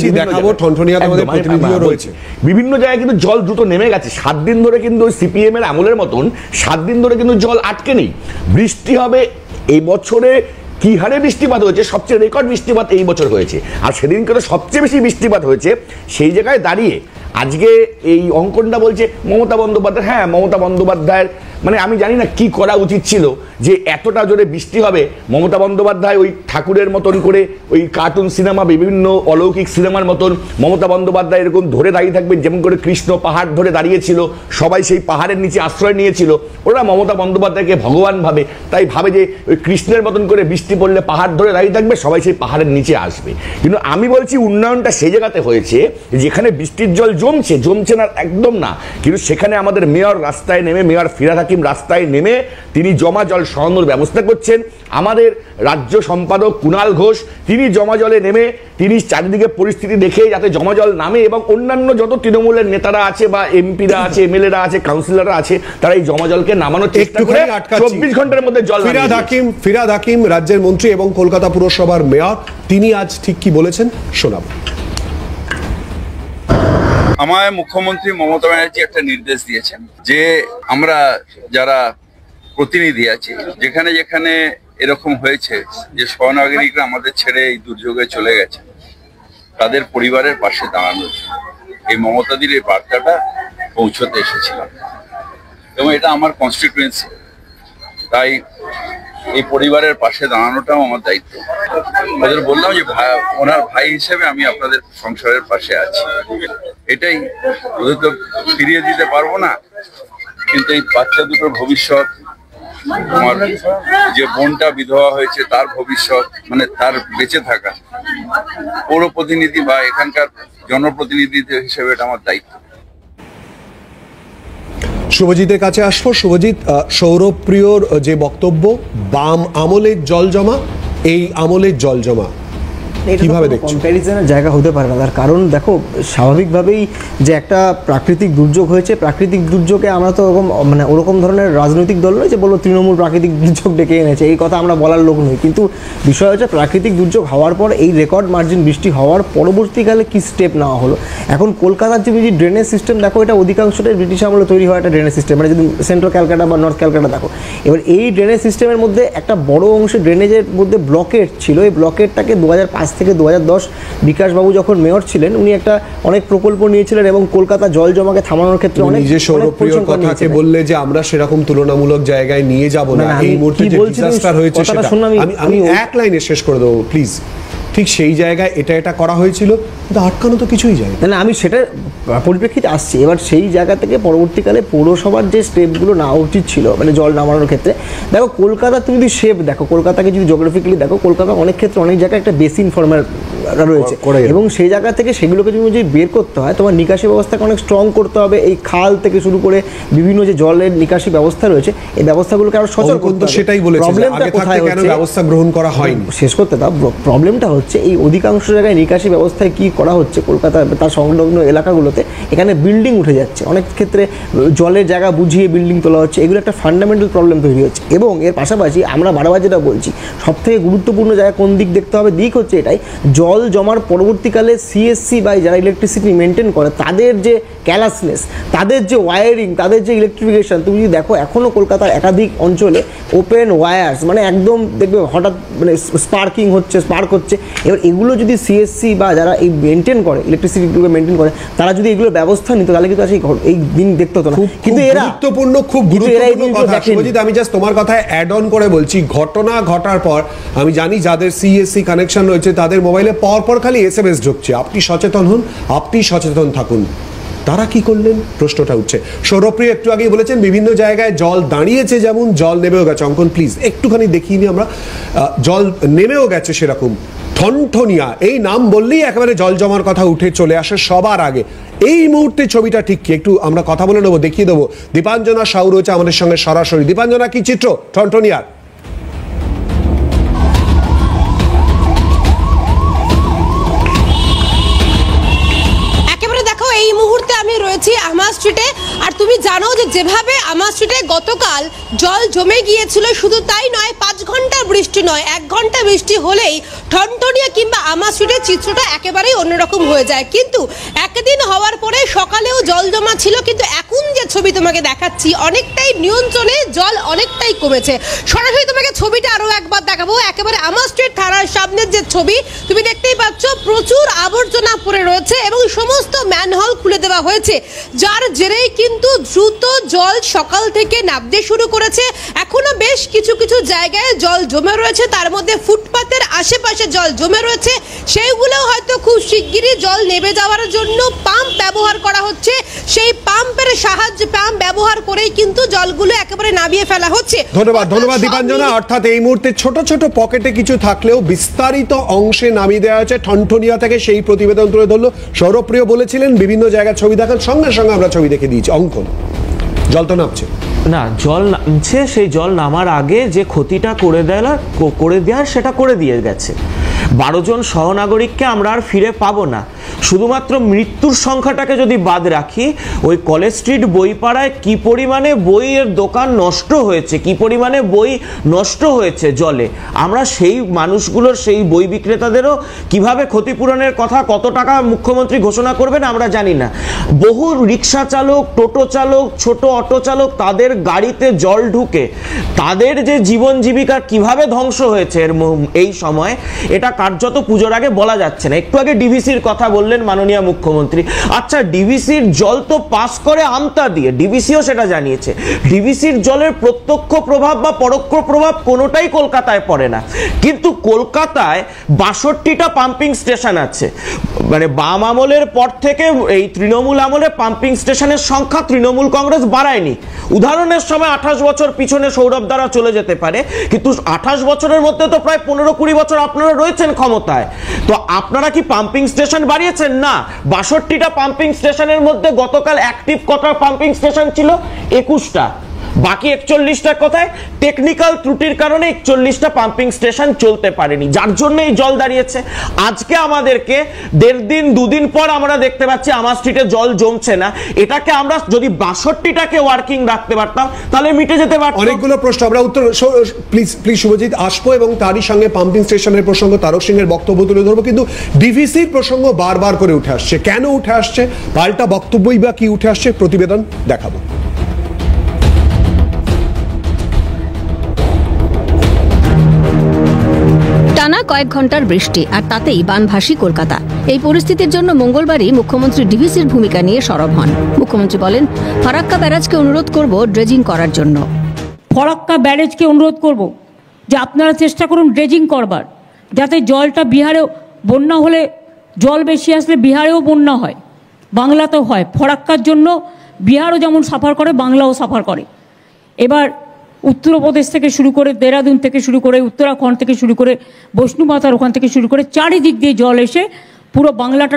বিভিন্ন জায়গায় কিন্তু জল দ্রুত নেমে গেছে। 7 দিন ধরে কিন্তু সিপিএম এর আমলের মতন 7 দিন ধরে কিন্তু জল আটকে নেই। বৃষ্টি হবে এই বছরে কি হারে বৃষ্টিপাত হয়েছে, সবচেয়ে রেকর্ড বৃষ্টিপাত এই বছর হয়েছে। আর সেদিনকে তো সবচেয়ে বেশি বৃষ্টিপাত হয়েছে। সেই জায়গায় দাঁড়িয়ে আজকে এই অঙ্কনটা বলছে মমতা বন্দ্যোপাধ্যায়, হ্যাঁ মমতা বন্দ্যোপাধ্যায়ের মানে আমি জানি না কি করা উচিত ছিল যে এতটা জোরে বৃষ্টি হবে। মমতা বন্দ্যোপাধ্যায় ওই ঠাকুরের মতন করে ওই কার্টুন সিনেমা, বিভিন্ন অলৌকিক সিনেমার মতন মমতা বন্দ্যোপাধ্যায় এরকম ধরে দাঁড়িয়ে থাকবেন, যেমন করে কৃষ্ণ পাহাড় ধরে দাঁড়িয়েছিল, সবাই সেই পাহাড়ের নিচে আশ্রয় নিয়েছিল। ওরা মমতা বন্দ্যোপাধ্যায়কে ভগবান ভাবে, তাই ভাবে যে ওই কৃষ্ণের মতন করে বৃষ্টি পড়লে পাহাড় ধরে দাঁড়িয়ে থাকবে, সবাই সেই পাহাড়ের নিচে আসবে। কিন্তু আমি বলছি উন্নয়নটা সেই জায়গাতে হয়েছে যেখানে বৃষ্টির জল জমছে না একদম না, কিন্তু সেখানে আমাদের মেয়র রাস্তায় নেমে, মেয়র ফিরহাদ হাকিম রাস্তায় নেমে তিনি জমা জল সরানোর ব্যবস্থা করছেন। আমাদের রাজ্য সম্পাদক কুণাল ঘোষ তিনি জমা জলে নেমে তিনি চারিদিকে পরিস্থিতি দেখে যাতে জমা জল নামে, এবং অন্যান্য যত তৃণমূলের নেতারা আছে বা এমপিরা আছে, এমএলএরা আছে, কাউন্সিলররা আছে, তারা এই জমা জলকে নামানোর চেষ্টা করে 24 ঘন্টার মধ্যে জল। ফিরহাদ হাকিম রাজ্যের মন্ত্রী এবং কলকাতা পুরসভার মেয়র, তিনি আজ ঠিক কি বলেছেন শোনাব। আমায় মুখ্যমন্ত্রী মমতা ব্যানার্জি একটা নির্দেশ দিয়েছেন যে আমরা যারা প্রতিনিধি আছি, যেখানে যেখানে এরকম হয়েছে যে সহনাগরিকরা আমাদের ছেড়ে এই দুর্যোগে চলে গেছে, তাদের পরিবারের পাশে দাঁড়ানো, এই মমতাদির এই বার্তাটা পৌঁছতে এসেছিলাম এবং এটা আমার কনস্টিটুয়েন্সি, তাই এই পরিবারের পাশে দাঁড়ানোটাও আমার দায়িত্ব। ওদের বললাম যে ওনার ভাই হিসেবে আমি আপনাদের সংসারের পাশে আছি, এটাই। ওদের তো ফিরিয়ে দিতে পারবো না, কিন্তু এই বাচ্চা দুটোর ভবিষ্যৎ, আমার যে বোনটা বিধবা হয়েছে তার ভবিষ্যৎ, মানে তার বেঁচে থাকা, পৌর প্রতিনিধি বা এখানকার জনপ্রতিনিধি হিসেবে এটা আমার দায়িত্ব। শুভজিতের কাছে আসবো। শুভজিৎ, সৌরভপ্রিয়র যে বক্তব্য, বাম আমলের জল জমা, এই আমলের জল জমা কিভাবে দেখছো? কম্প্যারিজনের জায়গা হতে পারে না, তার কারণ দেখো স্বাভাবিকভাবেই যে একটা প্রাকৃতিক দুর্যোগ হয়েছে, প্রাকৃতিক দুর্যোগে আমরা তো ওরকম ধরনের রাজনৈতিক দল নয় যে বললো তৃণমূল প্রাকৃতিক দুর্যোগ ডেকে এনেছে, এই কথা আমরা বলার লোক নই। কিন্তু বিষয় হচ্ছে প্রাকৃতিক দুর্যোগ হওয়ার পর এই রেকর্ড মার্জিন বৃষ্টি হওয়ার পরবর্তীকালে কি স্টেপ নেওয়া হলো। এখন কলকাতার যে ড্রেনেজ সিস্টেম দেখো, এটা অধিকাংশটাই ব্রিটিশ আমলে তৈরি হওয়া একটা ড্রেনেজ সিস্টেম, মানে যদি সেন্ট্রাল ক্যালকাটা বা নর্থ ক্যালকাটা দেখো, এবার এই ড্রেনেজ সিস্টেমের মধ্যে একটা বড় অংশ ড্রেনেজের মধ্যে ব্লকেট ছিল। এই ব্লকেটটাকে 2005 থেকে 2010 বিকাশবাবু যখন মেয়র ছিলেন, উনি একটা অনেক প্রকল্প নিয়েছিলেন এবং কলকাতা জল জমাকে থামানোর ক্ষেত্রে অনেক সৌরভপ্রিয়র কথাকে বললে যে আমরা সেরকম তুলনামূলক জায়গায় নিয়ে যাব না, এই মুহূর্তে যে ডিজাস্টার হয়েছে সেটা আমি এক লাইনে শেষ করে দেবো প্লিজ। ঠিক সেই জায়গায় এটা করা হয়েছিল, কিন্তু আটকানো তো কিছুই যায় না। আমি সেটার পরিপ্রেক্ষিতে আসছি। এবার সেই জায়গা থেকে পরবর্তীকালে পৌরসভার যে স্টেপগুলো নেওয়া উচিত ছিল মানে জল নামানোর ক্ষেত্রে, দেখো কলকাতা তুমি যদি শেপ দেখো, কলকাতাকে যদি জিওগ্রাফিক্যালি দেখো, কলকাতা অনেক ক্ষেত্রে অনেক জায়গায় একটা বেসিন ফর্মের রয়েছে, এবং সেই জায়গা থেকে সেগুলোকে যদি বের করতে হয়, তোমার নিকাশি ব্যবস্থাকে অনেক স্ট্রং করতে হবে। এই খাল থেকে শুরু করে বিভিন্ন যে জলের নিকাশি ব্যবস্থা রয়েছে, এই ব্যবস্থাগুলোকে আরো সচল করতে হবে। সেটাই বলেছে, প্রবলেমটা কোথায় হচ্ছে, ব্যবস্থা গ্রহণ করা হয়নি, শেষ করতে দাও। প্রবলেমটা হচ্ছে এই অধিকাংশ জায়গায় নিকাশি ব্যবস্থায় কি করা হচ্ছে কলকাতা তার সংলগ্ন এলাকাগুলোতে, এখানে বিল্ডিং উঠে যাচ্ছে, অনেক ক্ষেত্রে জলের জায়গা বুঝিয়ে বিল্ডিং তোলা হচ্ছে, এগুলো একটা ফান্ডামেন্টাল প্রবলেম তৈরি হচ্ছে। এবং এর পাশাপাশি আমরা বারবার যেটা বলছি, সবথেকে গুরুত্বপূর্ণ জায়গা কোন দিক দেখতে হবে, দিক হচ্ছে এটাই, জল জমার পরবর্তীকালে সিএসসি বা যারা ইলেকট্রিসিটি মেনটেন করে তাদের যে ক্যালাসনেস, তাদের যে ওয়ারিং, তাদের যে ইলেকট্রিফিকেশন, তুমি যদি দেখো এখনও কলকাতার একাধিক অঞ্চলে ওপেন ওয়্যার্স, মানে একদম দেখবে হঠাৎ মানে স্পার্ক হচ্ছে। এবার এগুলো যদি সিএসসি বা যারা এই মেনটেন করে, ইলেকট্রিসিটিগুলো মেনটেন করে, তারা যদি এগুলো ব্যবস্থা নিত, তাহলে কিন্তু এই দিন দেখতে হতো না। কিন্তু এরা খুব গুরুত্বপূর্ণ কথা শুভজিৎ, আমি জাস্ট তোমার কথায় অ্যাড অন করে বলছি, ঘটনা ঘটার পর আমি জানি যাদের সিএসসি কানেকশন রয়েছে তাদের মোবাইলে পর খালি এসএমএস ঢুকছে, আপনি সচেতন হন, আপনি সচেতন থাকুন। তারা কি করলেন প্রশ্নটা উঠছে। সৌরভপ্রিয় একটু আগেই বলেছেন বিভিন্ন জায়গায় জল দাঁড়িয়েছে, যেমন জল নেমেও গেছে। অঙ্কন প্লিজ একটুখানি দেখিয়ে নিই আমরা, জল নেমেও গেছে সেরকম। ঠনঠনিয়া এই নাম বললেই একেবারে জল জমার কথা উঠে চলে আসে সবার আগে। এই মুহূর্তে ছবিটা ঠিক কি একটু আমরা কথা বলে নেবো, দেখিয়ে দেবো। দীপাঞ্জনা সাউ রয়েছে আমাদের সঙ্গে সরাসরি। দীপাঞ্জনা, কি চিত্র ঠনঠনিয়ার? রয়েছি আমা স্ট্রিটে। আর তুমি জানো যে যেভাবে আমা স্ট্রিটে গতকাল জল জমে গিয়েছিল, শুধু তাই নয়, 5 ঘন্টা বৃষ্টি নয়, 1 ঘন্টা বৃষ্টি হলেই ঠনঠনিয়া কিংবা আমা স্ট্রিটের চিত্রটা একেবারেই অন্যরকম হয়ে যায়। কিন্তু একদিন হওয়ার পরে সকালেও জল জমা ছিল, কিন্তু এখন যে ছবি তোমাকে দেখাচ্ছি অনেকটাই নিয়ন্ত্রণে, জল অনেকটাই কমেছে। সরাসরি তোমাকে ছবিটা আরো একবার দেখাবো। একেবারে আমা স্ট্রিট থানার সামনের যে ছবি তুমি দেখতেই পাচ্ছ, প্রচুর আবর্জনা পড়ে রয়েছে এবং সমস্ত ম্যানহোল খুলে দেওয়া হয়েছে, যার জেরেই কিন্তু দ্রুত জল সকাল থেকে নামতে শুরু করেছে। এখনো বেশ কিছু কিছু জায়গায় জল জমে রয়েছে, তার মধ্যে ফুটপাতের আশেপাশে জল জমে রয়েছে, সেইগুলো হয়তো খুব শিগগিরই জল নেমে যাওয়ার জন্য পাম্প ব্যবহার করা হচ্ছে। সেই পাম্পের সাহায্যে, পাম্প ব্যবহার করেই কিন্তু জলগুলো একেবারে নামিয়ে ফেলা হচ্ছে। ধন্যবাদ দীপাঞ্জনা। অর্থাৎ এই মুহূর্তে ছোট ছোট পকেটে কিছু থাকলেও বিস্তারিত অংশে নামিয়ে দেওয়া হয়েছে ঠনঠনিয়া থেকে। সেই প্রতিবেদন তুলে ধরলো সৌরভপ্রিয়, বলেছিলেন বিভিন্ন জায়গায় ছবি দেখান, সঙ্গে সঙ্গে আমরা ছবি দেখে দিয়েছি। অঙ্কন, জল তো নামছে না, জল নামছে, সেই জল নামার আগে যে ক্ষতিটা করে দেওয়ার সেটা করে দিয়ে গেছে। 12 জন সহনাগরিককে আমরা আর ফিরে পাবো না। শুধুমাত্র মৃত্যুর সংখ্যাটাকে যদি বাদ রাখি, ওই কলেজ স্ট্রিট বইপাড়ায় কি পরিমাণে বইয়ের দোকান নষ্ট হয়েছে, কি পরিমাণে বই নষ্ট হয়েছে জলে, আমরা সেই মানুষগুলোর, সেই বই বিক্রেতাদেরও কিভাবে ক্ষতিপূরণের কথা, কত টাকা মুখ্যমন্ত্রী ঘোষণা করবেন আমরা জানি না। বহু রিক্সা চালক, টোটো চালক, ছোট অটো চালক, তাদের গাড়িতে জল ঢুকে তাদের যে জীবন জীবিকা কিভাবে ধ্বংস হয়েছে এই সময়, এটা কার্যত পুজোর আগে বলা যাচ্ছে না। একটু আগে ডিভিসির কথা বললেন মাননীয় মুখ্যমন্ত্রী। আচ্ছা, ডিভিসির জল তো পাস করে আমতা দিয়ে, ডিভিসিও সেটা জানিয়েছে। ডিভিসির জলের প্রত্যক্ষ প্রভাব বা পরোক্ষ প্রভাব কোনোটাই কলকাতায় পড়ে না। কিন্তু কলকাতায় 62টা পাম্পিং স্টেশন আছে। মানে বাম আমলের পর থেকে এই তৃণমূল আমলে পাম্পিং স্টেশনের সংখ্যা তৃণমূল কংগ্রেস বাড়ায়নি। উদাহরণের সময় 28 বছর পিছনে সৌরভ দ্বারা চলে যেতে পারে, কিন্তু 28 বছরের মধ্যে তো প্রায় 15-20 বছর আপনারা রয়েছেন ক্ষমতায়। তো আপনারা কি পাম্পিং স্টেশন বাড়িয়েছেন? না। 62টা পাম্পিং স্টেশনের মধ্যে গতকাল অ্যাক্টিভ কত পাম্পিং স্টেশন ছিল? 21টা। বাকি 41টা কোথায়? টেকনিক্যাল ত্রুটির কারণে 41টা পাম্পিং স্টেশন চলতে পারেনি, যার জন্য এই জল দাঁড়িয়েছে। আজকে আমাদেরকে 1.5 দিন 2 দিন পর আমরা দেখতে পাচ্ছি আমার স্ট্রিটে জল জমছে না। এটাকে আমরা যদি 62টাকে ওয়ার্কিং রাখতে পারতাম তাহলে মিটে যেতে পারত। অনেকগুলো প্রশ্ন আমরা উত্তর প্লিজ শুভজিৎ আসবো, এবং তারই সঙ্গে পাম্পিং স্টেশনের প্রসঙ্গ, তারক সিংহের বক্তব্য তুলে ধরবো। কিন্তু ডিভিসির প্রসঙ্গ বারবার করে উঠে আসছে, কেন উঠে আসছে, পাল্টা বক্তব্যই বা কি উঠে আসছে, প্রতিবেদন দেখাবো। টানা কয়েক ঘন্টার বৃষ্টি, আর তাতেই বানভাসী কলকাতা। এই পরিস্থিতির জন্য মঙ্গলবারই মুখ্যমন্ত্রী ডিভিসির ভূমিকা নিয়ে সরব হন। মুখ্যমন্ত্রী বলেন, ফারাক্কা ব্যারাজকে অনুরোধ করব ড্রেজিং করার জন্য। ফারাক্কা ব্যারেজকে অনুরোধ করব যে আপনারা চেষ্টা করুন ড্রেজিং করবার, যাতে জলটা বিহারেও, বন্যা হলে জল বেশি আসলে বিহারেও বন্যা হয়, বাংলাতেও হয়। ফারাক্কার জন্য বিহারও যেমন সাফার করে, বাংলাও সাফার করে। এবার উত্তরপ্রদেশ থেকে শুরু করে, দেরাদুন থেকে শুরু করে, উত্তরাখণ্ড থেকে শুরু করে, বৈষ্ণুমাতার ওখান থেকে শুরু করে চারিদিক দিয়ে জল এসে পুরো বাংলাটা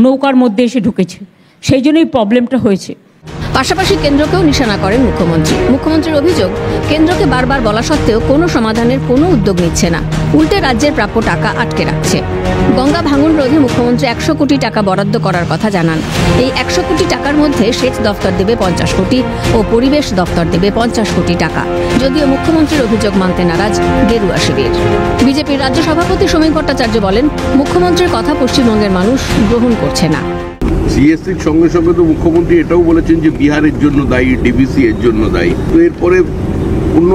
নৌকার মধ্যে এসে ঢুকেছে। সেই জন্যই প্রবলেমটা হয়েছে। পাশাপাশি কেন্দ্রকেও নিশানা করেন মুখ্যমন্ত্রী। মুখ্যমন্ত্রীর অভিযোগ, কেন্দ্রকে বারবার বলা সত্ত্বেও কোনো সমাধানের কোনো উদ্যোগ নিচ্ছে না, উল্টে রাজ্যের প্রাপ্য টাকা আটকে রাখছে। গঙ্গা ভাঙন রোধে মুখ্যমন্ত্রী 100 কোটি টাকা বরাদ্দ করার কথা জানান। এই 100 কোটি টাকার মধ্যে সেচ দফতর দেবে 50 কোটি ও পরিবেশ দফতর দেবে 50 কোটি টাকা। যদিও মুখ্যমন্ত্রীর অভিযোগ মানতে নারাজ গেরুয়া শিবির। বিজেপির রাজ্য সভাপতি সমীর ভট্টাচার্য বলেন, মুখ্যমন্ত্রীর কথা পশ্চিমবঙ্গের মানুষ গ্রহণ করছে না। সিএসসির সঙ্গে সঙ্গে তো মুখ্যমন্ত্রী এটাও বলেছেন যে বিহারের জন্য দায়ী, ডিভিসি এর জন্য দায়ী। তো এরপরে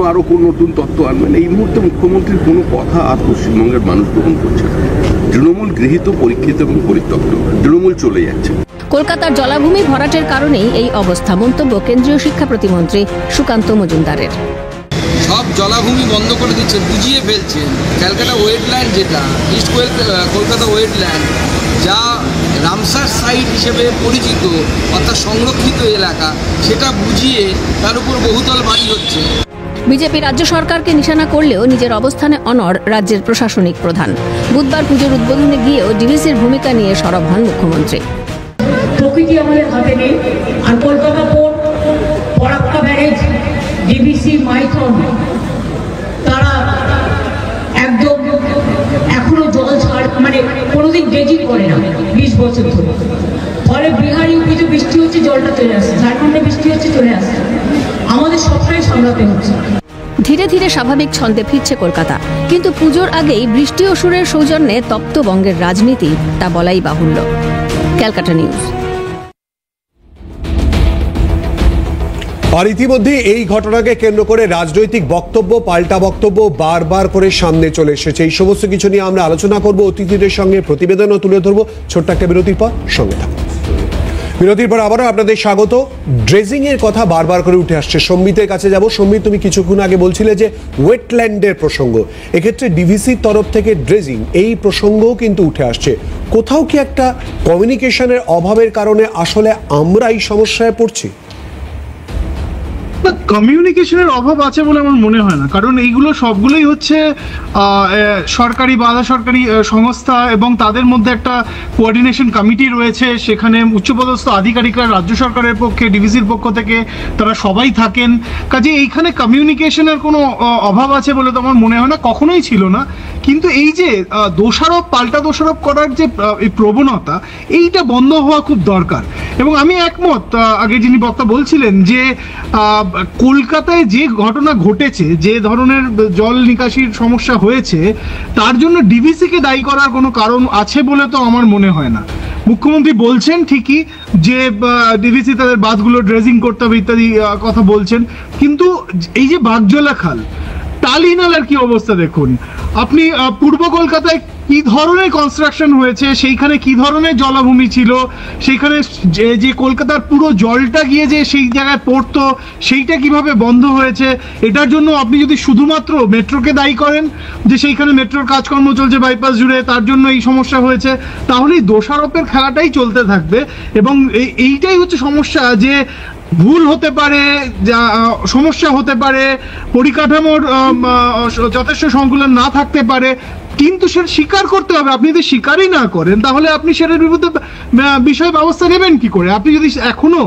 আরো কোন নতুন তত্ত্ব আনবেন? এই মুহূর্তে মুখ্যমন্ত্রীর কোনো কথা আর পশ্চিমবঙ্গের মানুষ গ্রহণ করছে না। তৃণমূল গৃহীত, পরীক্ষিত এবং পরিত্যক্ত, তৃণমূল চলে যাচ্ছে। কলকাতার জলাভূমি ভরাটের কারণেই এই অবস্থা, মন্তব্য কেন্দ্রীয় শিক্ষা প্রতিমন্ত্রী সুকান্ত মজুমদারের। সব জলাভূমি বন্ধ করে দিচ্ছে, বুঝিয়ে ফেলছেন। ক্যালকাটা ওয়েটল্যান্ড, যেটা ইস্ট কলকাতা ওয়েটল্যান্ড, যা রামসার সাইট হিসেবে পরিচিত, অর্থাৎ সংরক্ষিত এলাকা, সেটা বুঝিয়ে তার উপর বহুতল বাড়ি হচ্ছে। বিজেপি রাজ্য সরকারকে নিশানা করলেও নিজের অবস্থানে অনড় রাজ্যের প্রশাসনিক প্রধান। বুধবার পুজোর উদ্বোধনে গিয়েও ডিভিসির ভূমিকা নিয়ে সরব হন মুখ্যমন্ত্রী। প্রকৃতি আমাদের হাতে নেই, আর Kolkata port, Farakka barrage, DVC, Maithon, তারা একদম এখনো জল ছাড়, মানে কোনোদিন কোনোদিন ড্রেজিং করে না 20 বছর ধরে। ফলে বিহার ইউপিতে বৃষ্টি হচ্ছে, জলটা চলে আসছে, ঝাড়খণ্ডে বৃষ্টি হচ্ছে, চলে আসছে। আমাদের সবটাই সামলাতে হচ্ছে। ধীরে ধীরে স্বাভাবিক ছন্দে ফিরছে কলকাতা, কিন্তু পুজোর আগেই বৃষ্টি অসুরের সৌজন্যে তপ্ত বঙ্গের রাজনীতি, তা বলাই বাহুল্য। ক্যালকাটা নিউজ। আর ইতিমধ্যে এই ঘটনাকে কেন্দ্র করে রাজনৈতিক বক্তব্য, পাল্টা বক্তব্য বারবার করে সামনে চলে এসেছে। এই সমস্ত কিছু নিয়ে আমরা আলোচনা করব অতিথিদের সঙ্গে, প্রতিবেদনও তুলে ধরবো। ছোট্ট একটা বিরতির পর সঙ্গে থাকুন। বিরতির পর আবারও আপনাদের স্বাগত। ড্রেজিং এর কথা বারবার করে উঠে আসছে। সম্বিতের কাছে যাব। সম্বিত, তুমি কিছুক্ষণ আগে বলছিলে যে ওয়েটল্যান্ডের প্রসঙ্গ, এক্ষেত্রে ডিভিসির তরফ থেকে ড্রেজিং এই প্রসঙ্গও কিন্তু উঠে আসছে। কোথাও কি একটা কমিউনিকেশনের অভাবের কারণে আসলে আমরা এই সমস্যায় পড়ছি? কমিউনিকেশনের অভাব আছে বলে আমার মনে হয় না, কারণ এইগুলো সবগুলোই হচ্ছে সরকারি বাধা সরকারি সংস্থা এবং তাদের মধ্যে একটা কোঅর্ডিনেশন কমিটি রয়েছে। সেখানে উচ্চপদস্থ আধিকারিকরা রাজ্য সরকারের পক্ষে, ডিভিসির পক্ষ থেকে তারা সবাই থাকেন। কাজে এইখানে কমিউনিকেশনের কোনো অভাব আছে বলে তো আমার মনে হয় না, কখনোই ছিল না। কিন্তু এই যে দোষারোপ, পাল্টা দোষারোপ করার যে এই প্রবণতা, এইটা বন্ধ হওয়া খুব দরকার। এবং আমি একমত আগে যিনি বক্তা বলছিলেন যে কলকাতায় যে ঘটনা ঘটেছে, যে ধরনের জল নিকাশির সমস্যা হয়েছে, তার জন্য ডিভিসিকে দায়ী করার কোনো কারণ আছে বলে তো আমার মনে হয় না। মুখ্যমন্ত্রী বলছেন ঠিকই যে ডিভিসি তাদের বাঁধগুলো ড্রেজিং করতে হবে ইত্যাদি কথা বলছেন, কিন্তু এই যে বাগজলা খাল, টালি নালার কি অবস্থা দেখুন আপনি। পূর্ব কলকাতায় কি ধরনের কনস্ট্রাকশন হয়েছে, সেইখানে কি ধরনের জলাভূমি ছিল, সেইখানে যে কলকাতার পুরো জলটা গিয়ে যে সেই জায়গায় পড়তো, সেইটা কিভাবে বন্ধ হয়েছে। এটার জন্য আপনি যদি শুধুমাত্র মেট্রোকে দায়ী করেন যে সেইখানে মেট্রোর কাজকর্ম চলছে বাইপাস জুড়ে, তার জন্য এই সমস্যা হয়েছে, তাহলে দোষারোপের খেলাটাই চলতে থাকবে। এবং এইটাই হচ্ছে সমস্যা, যে ভুল হতে পারে, সমস্যা হতে পারে, পরিকাঠামোর যথেষ্ট সংকুলন না থাকতে পারে, কিন্তু সেটা স্বীকার করতে হবে। আপনি যদি স্বীকারই না করেন, তাহলে আপনি সেটার বিরুদ্ধে বিষয় ব্যবস্থা নেবেন কি করে? আপনি যদি এখনো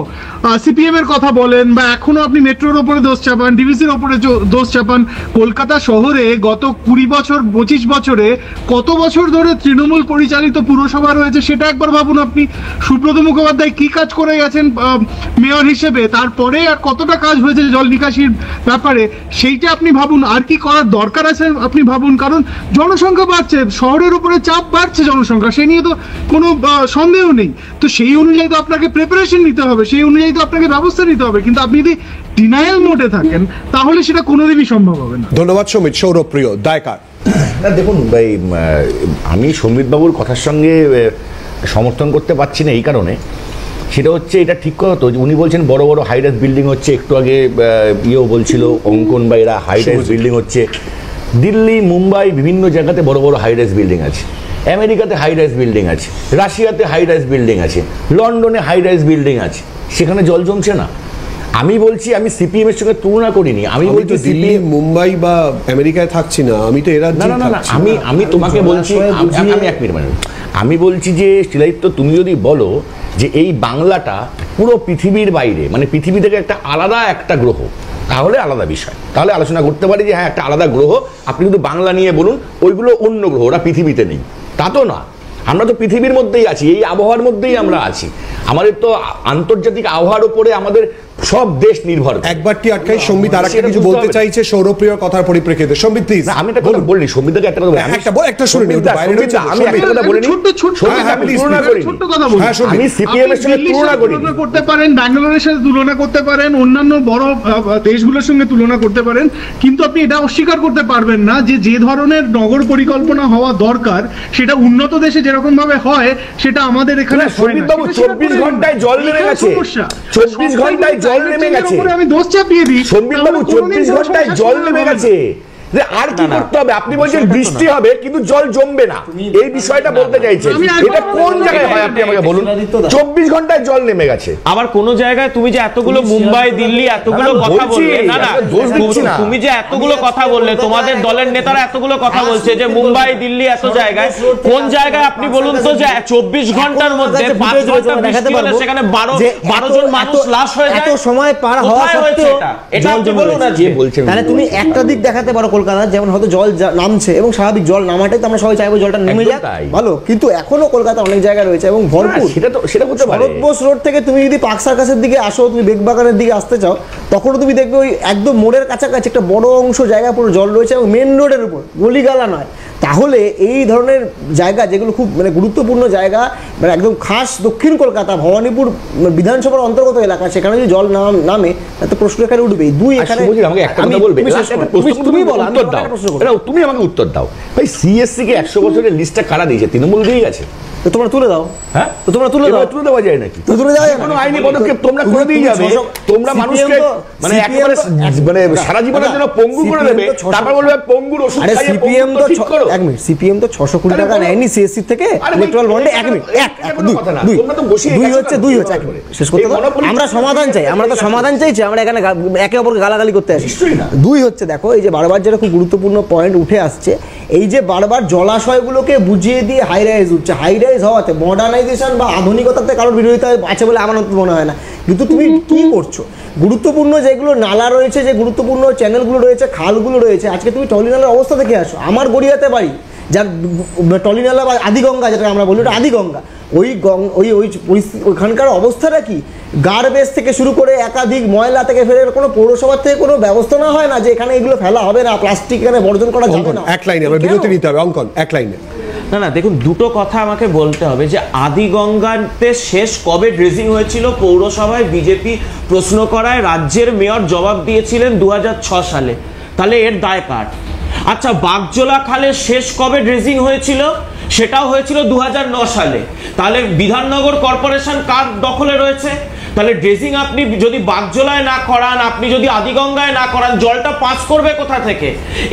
সিপিএম এর কথা বলেন, বা এখনো আপনি মেট্রোর ওপরে দোষ চাপান, ডিভিসির ওপরে দোষ চাপান। কলকাতা শহরে গত 20 বছর 25 বছরে কত বছর ধরে তৃণমূল পরিচালিত পুরসভা রয়েছে, সেটা একবার ভাবুন আপনি। সুব্রত মুখোপাধ্যায় কি কাজ করে গেছেন মেয়র হিসেবে, তারপরে আর কতটা কাজ হয়েছে জল নিকাশির ব্যাপারে, সেইটা আপনি ভাবুন। আর কি করার দরকার আছে আপনি ভাবুন। কারণ জনসংখ্যা বাড়ছে, শহরের উপরে চাপ বাড়ছে জনসংখ্যা, সে নিয়ে তো কোনো সন্দেহ নেই। তো সেই অনুযায়ী তো আপনাকে প্রিপারেশন নিতে হবে, সেই অনুযায়ী তো আপনাকে ব্যবস্থা নিতে হবে। কিন্তু আপনি যদি ডিনায়াল মোডে থাকেন, তাহলে সেটা কোনোদিনই সম্ভব হবে না। ধন্যবাদ সমিত। সৌরভ প্রিয়, দায়কার। না দেখুন ভাই, আমি সমিত বাবুর কথার সঙ্গে সমর্থন করতে পারছি না এই কারণে, সেটা হচ্ছে এটা ঠিক কথা তো, উনি বলছেন বড় বড় হাইরাইজ বিল্ডিং হচ্ছে, একটু আগে ইয়েও বলছিল অঙ্কন বা এরা হাইরাইজ বিল্ডিং হচ্ছে। দিল্লি, মুম্বাই, বিভিন্ন জায়গাতে বড় বড় হাইরাইজ বিল্ডিং আছে, আমেরিকাতে হাইরাইজ বিল্ডিং আছে, রাশিয়াতে হাইরাইজ বিল্ডিং আছে, লন্ডনে হাইরাইজ বিল্ডিং আছে, সেখানে জল জমছে না। আমি বলছি, আমি সিপিএম এর সঙ্গে তুলনা করিনি, আমি বলছি দিল্লি, মুম্বাই বা আমেরিকায় থাকছি না, আমি তো এরা না না না, আমি তোমাকে বলছি, আমি 1 মিনিট, আমি বলছি যে শিলাদিত্য, তুমি যদি বলো যে এই বাংলাটা পুরো পৃথিবীর বাইরে, মানে পৃথিবী থেকে একটা আলাদা একটা গ্রহ, তাহলে আলাদা বিষয়, তাহলে আলোচনা করতে পারি যে হ্যাঁ একটা আলাদা গ্রহ। আপনি কিন্তু বাংলা নিয়ে বলুন, ওইগুলো অন্য গ্রহ, ওরা পৃথিবীতে নেই, তা তো না। আমরা তো পৃথিবীর মধ্যেই আছি, এই আবহাওয়ার মধ্যেই আমরা আছি। আমাদের তো আন্তর্জাতিক আবহাওয়ার উপরে আমাদের সব দেশ নির্ভর। একবারটি আটকাই সম্বিত আর একটা কিছু বলতে চাইছে সৌরপ্রিয়র কথার পরিপ্রেক্ষিতে। সম্বিত প্লিজ। আমি একটা কথা বলিনি, সম্বিতকে একটা কথা বলি, একটা শুনুন, আমি একটা কথা বলিনি, ছোট্ট কথা বলি। আমি সিপিএম এর সঙ্গে তুলনা করি, করতে পারেন, ব্যাঙ্গালোরের সাথে তুলনা করতে পারেন, অন্যান্য বড় দেশগুলোর সঙ্গে তুলনা করতে পারেন, কিন্তু আপনি এটা অস্বীকার করতে পারবেন না যে যে ধরনের নগর পরিকল্পনা হওয়া দরকার, সেটা উন্নত দেশে যেরকম ভাবে হয়, সেটা আমাদের এখানে হয় না। 24 ঘন্টায় জল নেমে গেছে, 24 ঘন্টায় জল নেমে গেছে, আমি দোষ চাপিয়ে দিই। সম্বিত বাবু 24 ঘন্টায় জল নেমে গেছে, আর কি করতে হবে? আপনি বলছেন বৃষ্টি হবে কিন্তু জল জমবে না, এই বিষয়টা বলতে চাইছেন। এটা কোন জায়গায় হয় আপনি আমাকে বলুন? 24 ঘন্টায় জল নেমে গেছে। আবার কোন জায়গায় তুমি যে এতগুলো মুম্বাই, দিল্লি এতগুলো কথা বললে, না না তুমি যে এতগুলো কথা বললে, তোমাদের দলের নেতারা এতগুলো কথা বলছে যে মুম্বাই, দিল্লি এত জায়গায়, কোন জায়গায় আপনি বলুন তো যে 24 ঘন্টার মধ্যে 5 ঘন্টা বৃষ্টি হলে সেখানে 12 জন মানুষ লাশ হয়ে যায়? এত সময় পার হওয়া সত্ত্বেও এটা আপনি বলুন না যে বলছেন, তাহলে তুমি একটা দিক দেখাতে পারো কলকাতা, যেমন হয়তো জল নামছে এবং স্বাভাবিক জল নামাটাই তো আমরা সবাই চাইবো জলটা নেমে যাক, ভালো, কিন্তু এখনো কলকাতা অনেক জায়গায় রয়েছে এবং ভরপুর। সেটা করতে পারে। শরৎ বোস রোড থেকে তুমি যদি পার্ক সার্কাসের দিকে আসো, তুমি বেগবাগানের দিকে আসতে চাও, তখনও তুমি দেখবে ওই একদম মোড়ের কাছাকাছি একটা বড় অংশ জায়গা পুরো জল রয়েছে এবং মেন রোডের উপর, গলিগালা নয়। তাহলে এই ধরনের জায়গা যেগুলো খুব মানে গুরুত্বপূর্ণ জায়গা, মানে একদম খাস দক্ষিণ কলকাতা ভবানীপুর বিধানসভার অন্তর্গত এলাকা, সেখানে যদি জল নামে তাতে প্রশ্ন এখানে উঠবেই। দুই, এখানে তুমি আমাকে উত্তর দাও ভাই, সিএসসি কে 100 বছরের লিস্টটা কারা দিয়েছে? তৃণমূল দিয়ে গেছে। তো তোমরা তুলে দাও। হ্যাঁ, তো তোমরা তুলে দাও। তুলে দেওয়া যায় নাকি? তো তুলে দেওয়া যায় কোনো আইনি পদক্ষেপ তোমরা করে দিয়ে যাবে, তোমরা মানুষকে মানে একেবারে মানে সারা জীবনের জন্য পঙ্গু করে দেবে, তারপর বলবে পঙ্গুর ওষুধ খাইয়ে সিপিএম তো ঠিক করো। এক মিনিট, সিপিএম তো 600 কোটি টাকা নেয়নি সিএসসি থেকে ইলেকট্রাল বন্ডে। এক মিনিট, দুই হচ্ছে এক মিনিট শেষ করতে দাও। আমরা সমাধান চাই, আমরা তো সমাধান চাইছি, আমরা এখানে একে অপরকে গালাগালি করতে আসি। দুই হচ্ছে, দেখো এই যে বারবার যেটা খুব গুরুত্বপূর্ণ পয়েন্ট উঠে আসছে, এই যে বারবার জলাশয়গুলোকে বুঝিয়ে দিয়ে হাই রাইজ উঠছে, হাই রাইজ হওয়াতে মডার্নাইজেশন বা আধুনিকতাতে কারোর বিরোধিতা আছে বলে আমার মনে হয় না। কিন্তু তুমি কি করছো, গুরুত্বপূর্ণ যেগুলো নালা রয়েছে, যে গুরুত্বপূর্ণ চ্যানেলগুলো রয়েছে, খালগুলো রয়েছে, আজকে তুমি টলিনালার অবস্থা দেখে আসো। আমার গড়িয়াতে বাড়ি, যার টলিনালা বা আদিগঙ্গা যেটা আমরা বলি, ওটা আদিগঙ্গা, ওই পরিস্থিতি ওইখানকার অবস্থাটা কি? গার্বেজ থেকে শুরু করে একাধিক ময়লা থেকে ফেলে কোনো পৌরসভার থেকে কোনো ব্যবস্থা না হয় না যে এখানে এগুলো ফেলা হবে না, প্লাস্টিক এখানে বর্জন করা যাবে না। এক লাইনে আমরা বিরতি নিতে হবে, অঙ্কন এক লাইনে। না দেখুন, দুটো কথা আমাকে বলতে হবে যে আদিগঙ্গাতে শেষ কবে ড্রেজিং হয়েছিল পৌরসভায় বিজেপি প্রশ্ন করায় রাজ্যের মেয়র জবাব দিয়েছিলেন 2006 সালে, তাহলে এর দায় কার? আচ্ছা, বাগজোলা খালে শেষ কবে ড্রেজিং হয়েছিল? সেটাও হয়েছিল 2009 সালে, তাহলে বিধাননগর কর্পোরেশন কার দখলে রয়েছে? তাহলে ড্রেজিং আপনি যদি বাগজোলায় না করান, আপনি যদি আদিগঙ্গায় না করান, জলটা পাস করবে কোথা থেকে?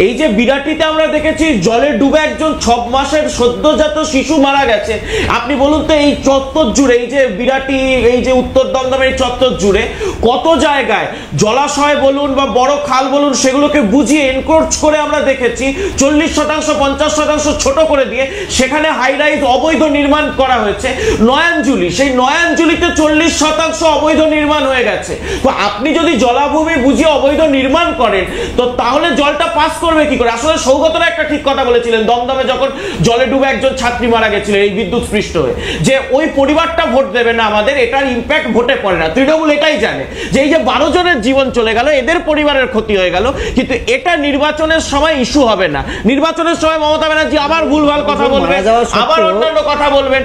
এই যে বিরাটিতে আমরা দেখেছি জলে ডুবে একজন 6 মাসের সদ্যজাত শিশু মারা গেছে, আপনি বলুন তো এই চত্বর জুড়ে, এই যে বিরাটি, এই যে উত্তর দমদমের চত্বর জুড়ে কত জায়গায় জলাশয় বলুন বা বড় খাল বলুন, সেগুলোকে বুঝিয়ে এনক্রোচ করে আমরা দেখেছি 40%, 50% ছোট করে দিয়ে সেখানে হাই রাইজ অবৈধ নির্মাণ করা হয়েছে। নয়াঞ্জলি, সেই নয়াঞ্জলিতে 40% অবৈধ নির্মাণ হয়ে গেছে। তো আপনি যদি জলাভূমি বুঝিয়ে অবৈধ নির্মাণ করেন, তো তাহলে জলটা পাস করবে কি করে? আসলে সৌগতরা একটা ঠিক কথা বলেছিলেন দমদমে যখন জলে ডুবে একজন ছাত্রী মারা গেছিল এই বিদ্যুৎ স্পৃষ্ট হয়ে, যে ওই পরিবারটা ভোট দেবে না আমাদের, এটার ইম্প্যাক্ট ভোটে পড়ে না। তৃণমূল এটাই জানে যে এই যে 12 জনের জীবন চলে গেল, এদের পরিবারের ক্ষতি হয়ে গেল, কিন্তু এটা নির্বাচনের সময় ইস্যু হবে না। নির্বাচনের সময় মমতা ব্যানার্জি আবার ভুলভাল কথা বলবেন, আবার অন্যান্য কথা বলবেন।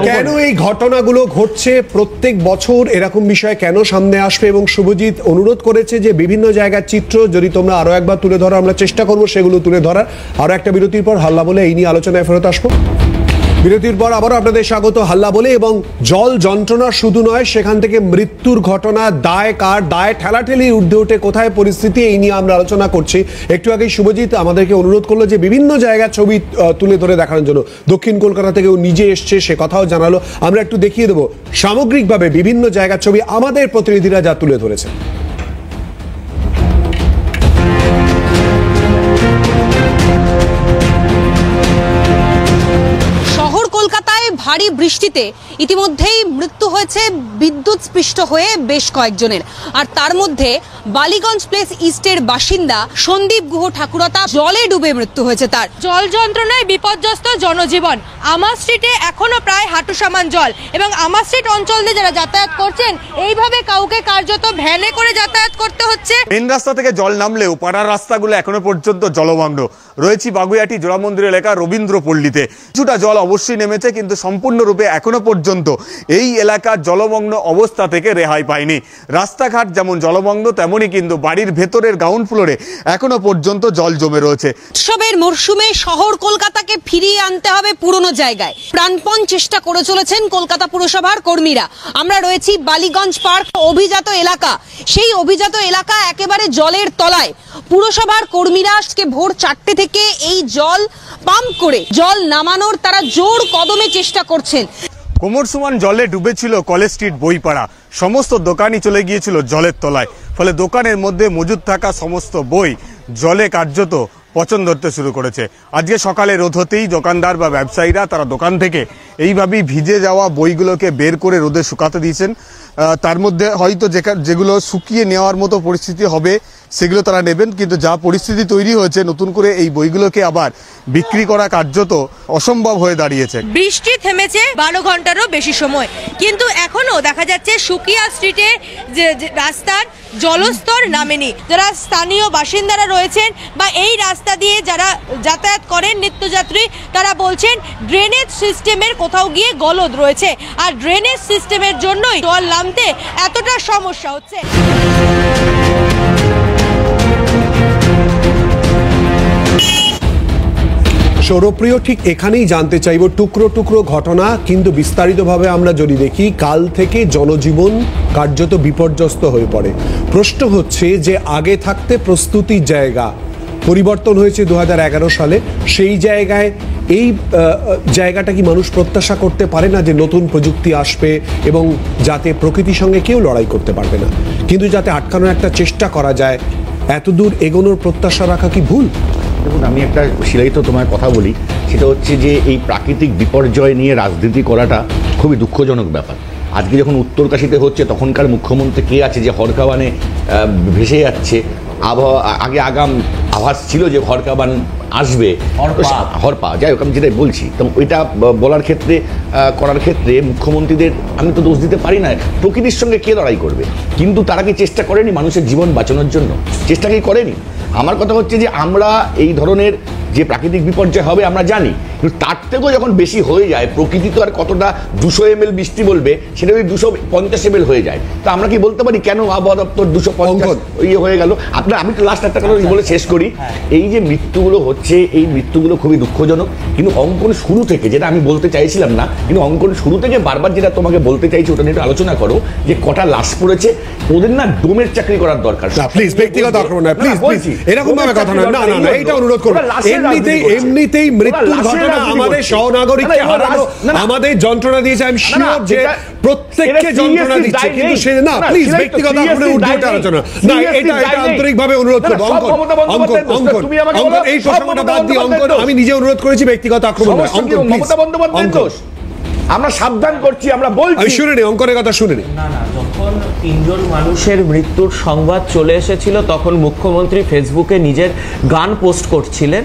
কেন এই ঘটনাগুলো ঘটছে প্রত্যেক বছর, এরকম বিষয় কেন সামনে আসবে? এবং শুভজিৎ অনুরোধ করেছে যে বিভিন্ন জায়গার চিত্র যদি তোমরা আরো একবার তুলে ধরো, আমরা চেষ্টা করবো সেগুলো তুলে ধরার। আরো একটা বিরতির পর হাল্লা বলে এই নিয়ে আলোচনায় ফেরত আসবো। বিরতির পর আবারও আপনাদের স্বাগত হাল্লা বলে। এবং জল যন্ত্রণা শুধু নয়, সেখান থেকে মৃত্যুর ঘটনা, দায় কার, দায় ঠেলাঠেলি ঊর্ধ্বে উঠে কোথায় পরিস্থিতি, এই নিয়ে আমরা আলোচনা করছি। একটু আগেই শুভজিৎ আমাদেরকে অনুরোধ করলো যে বিভিন্ন জায়গার ছবি তুলে ধরে দেখানোর জন্য। দক্ষিণ কলকাতা থেকেও নিজে এসছে, সে কথাও জানালো। আমরা একটু দেখিয়ে দেবো সামগ্রিকভাবে বিভিন্ন জায়গার ছবি আমাদের প্রতিনিধিরা যা তুলে ধরেছে। ভারী বৃষ্টিতে ইতিমধ্যেই মৃত্যু হয়েছে বিদ্যুৎ স্পৃষ্ট হয়ে বেশ কয়েকজনের, আর তার মধ্যে বালিগঞ্জ প্লেস ইস্টের বাসিন্দা সন্দীপ গুহ ঠাকুরতা জলে ডুবে মৃত্যু হয়েছে তার। জল যন্ত্রণায় বিপর্যস্ত জনজীবন। আমার স্ট্রিটে এখনো প্রায় হাঁটু সমান জল, এবং আমার স্ট্রিট অঞ্চল দিয়ে যারা যাতায়াত করছেন এইভাবে কাউকে কার্যত ভ্যানে করে যাতায়াত করতে হচ্ছে। মেন রাস্তা থেকে জল নামলেও পাড়ার রাস্তাগুলো এখনো পর্যন্ত জলমগ্ন রয়েছে। বাগুইয়াটি জোড়া মন্দির এলাকা রবীন্দ্রপল্লীতে কিছুটা জল অবশ্যই নেমেছে, কিন্তু সম্পূর্ণরূপে এখনো পর্যন্ত এই এলাকা জলমগ্ন অবস্থা থেকে রেহাই পায়নি। রাস্তাঘাট যেমন জলমগ্ন, তেমনই কিন্তু বাড়ির ভেতরের গ্রাউন্ড ফ্লোরে এখনো পর্যন্ত জল জমে রয়েছে। উৎসবের মরশুমে শহর কলকাতাকে ফিরিয়ে আনতে হবে পুরনো জায়গায়। প্রাণপণ চেষ্টা করে চলেছেন কলকাতা পুরসভার কর্মীরা। আমরা রয়েছি বালিগঞ্জ পার্ক অভিজাত এলাকা। সেই অভিজাত এলাকা একেবারে জলের তলায়। পুরসভার কর্মীরা আজকে ভোর 4টে থেকে এই জল পাম্প করে জল নামানোর তারা জোর কদমে চেষ্টা করছেন। কোমর সমান জলে ডুবেছিল কলেজ স্ট্রিট বইপাড়া। সমস্ত দোকানই চলে গিয়েছিল জলের তলায়, ফলে দোকানের মধ্যে মজুদ থাকা সমস্ত বই জলে কার্যত পচন ধরতে শুরু করেছে। আজকে সকালে রোদ হতেই দোকানদার বা ব্যবসায়ীরা তারা দোকান থেকে এইভাবেই ভিজে যাওয়া বইগুলোকে বের করে রোদে শুকাতে দিয়েছেন। তার মধ্যে হয়তো যেগুলো শুকিয়ে নেওয়ার মতো পরিস্থিতি হবে সেগুলো তারা নেবেন, কিন্তু যা পরিস্থিতি তৈরি হয়েছে নতুন করে এই বইগুলোকে আবার বিক্রি করা কার্যত অসম্ভব হয়ে দাঁড়িয়েছে। বৃষ্টি থেমেছে 12 ঘন্টারও বেশি সময়, কিন্তু এখনো দেখা যাচ্ছে সুকিয়া স্ট্রিটে যে রাস্তার জলস্তর নামেনি। যারা স্থানীয় বাসিন্দারা রয়েছেন বা এই রাস্তা দিয়ে যারা যাতায়াত করেন নিত্যযাত্রী, তারা বলছেন ড্রেনেজ সিস্টেমের কোথাও গিয়ে গলদ রয়েছে, আর ড্রেনেজ সিস্টেমের জন্যই জল নামতে এতটা সমস্যা হচ্ছে। সৌরপ্রিয়, ঠিক এখানেই জানতে চাইব, টুকরো টুকরো ঘটনা কিন্তু বিস্তারিতভাবে আমরা যদি দেখি, কাল থেকে জনজীবন কার্যত বিপর্যস্ত হয়ে পড়ে। প্রশ্ন হচ্ছে যে আগে থাকতে প্রস্তুতির জায়গা পরিবর্তন হয়েছে 2011 সালে, সেই জায়গায় এই জায়গাটা কি মানুষ প্রত্যাশা করতে পারে না যে নতুন প্রযুক্তি আসবে এবং যাতে প্রকৃতির সঙ্গে কেউ লড়াই করতে পারবে না, কিন্তু যাতে আটকানোর একটা চেষ্টা করা যায়, এতদূর এগোনোর প্রত্যাশা রাখা কি ভুল? দেখুন, আমি একটা শিলায়িত তোমায় কথা বলি, সেটা হচ্ছে যে এই প্রাকৃতিক বিপর্যয় নিয়ে রাজনীতি করাটা খুবই দুঃখজনক ব্যাপার। আজকে যখন উত্তরকাশীতে হচ্ছে, তখনকার মুখ্যমন্ত্রী কে আছে যে হরকাবানে ভেসে যাচ্ছে? আগে আগাম আভাস ছিল যে হরকাবান আসবে, হরপা, যাই হোক আমি যেটাই বলছি, তো ওইটা বলার ক্ষেত্রে করার ক্ষেত্রে মুখ্যমন্ত্রীদের আমি তো দোষ দিতে পারি না। প্রকৃতির সঙ্গে কে লড়াই করবে? কিন্তু তারা কি চেষ্টা করেনি মানুষের জীবন বাঁচানোর জন্য? চেষ্টা কি করেনি? আমার কথা হচ্ছে যে আমরা এই ধরনের যে প্রাকৃতিক বিপর্যয় হবে আমরা জানি, কিন্তু তার থেকেও যখন বেশি হয়ে যায়, প্রকৃতি তো আর কতটা 200 ml বৃষ্টি বলবে, সেটা যদি 250 ml হয়ে যায়, তো আমরা কি বলতে পারি কেন আবহাওয়া দপ্তর 250 ইয়ে হয়ে গেল? আমি তো লাস্ট একটা কথা বলে শেষ করি। এই যে মৃত্যুগুলো হচ্ছে, এই মৃত্যুগুলো খুবই দুঃখজনক, কিন্তু অঙ্কন শুরু থেকে, যেটা আমি বলতে চাইছিলাম না, কিন্তু অঙ্কন শুরু থেকে বারবার যেটা তোমাকে বলতে চাইছি ওটা নিয়ে একটু আলোচনা করো, যে কটা লাশ পড়েছে, ওদের না ডোমের চাকরি করার দরকার। প্লিজ ব্যক্তিগত আক্রমণ নয়, প্লিজ এরকম ভাবে কথা নয়, না না, এইটা অনুরোধ করব। এমনিতেই মৃত্যুর ঘটনা আমাদের সহনাগরিককে হারানো আমাদের যন্ত্রণা দিয়েছে, আমি শিওর যে প্রত্যেককে যন্ত্রণা দিচ্ছে, কিন্তু সে না, প্লিজ ব্যক্তিগত আক্রমণে উর্ধে আলোচনা না, এটা আন্তরিকভাবে অনুরোধ করব। অঙ্কন এই প্রসঙ্গটা বাদ দিয়ে অঙ্কন, আমি নিজে অনুরোধ করেছি ব্যক্তিগত আক্রমণ নয়। মমতা বন্দ্যোপাধ্যায়ের দোষ, আমরা সাবধান করছি, আমরা বলছি। আমি শুনিনি অঙ্কনের কথা, শুনিনি। না, যখন 3 জন মানুষের মৃত্যুর সংবাদ চলে এসেছিল, তখন মুখ্যমন্ত্রী ফেসবুকে নিজের গান পোস্ট করছিলেন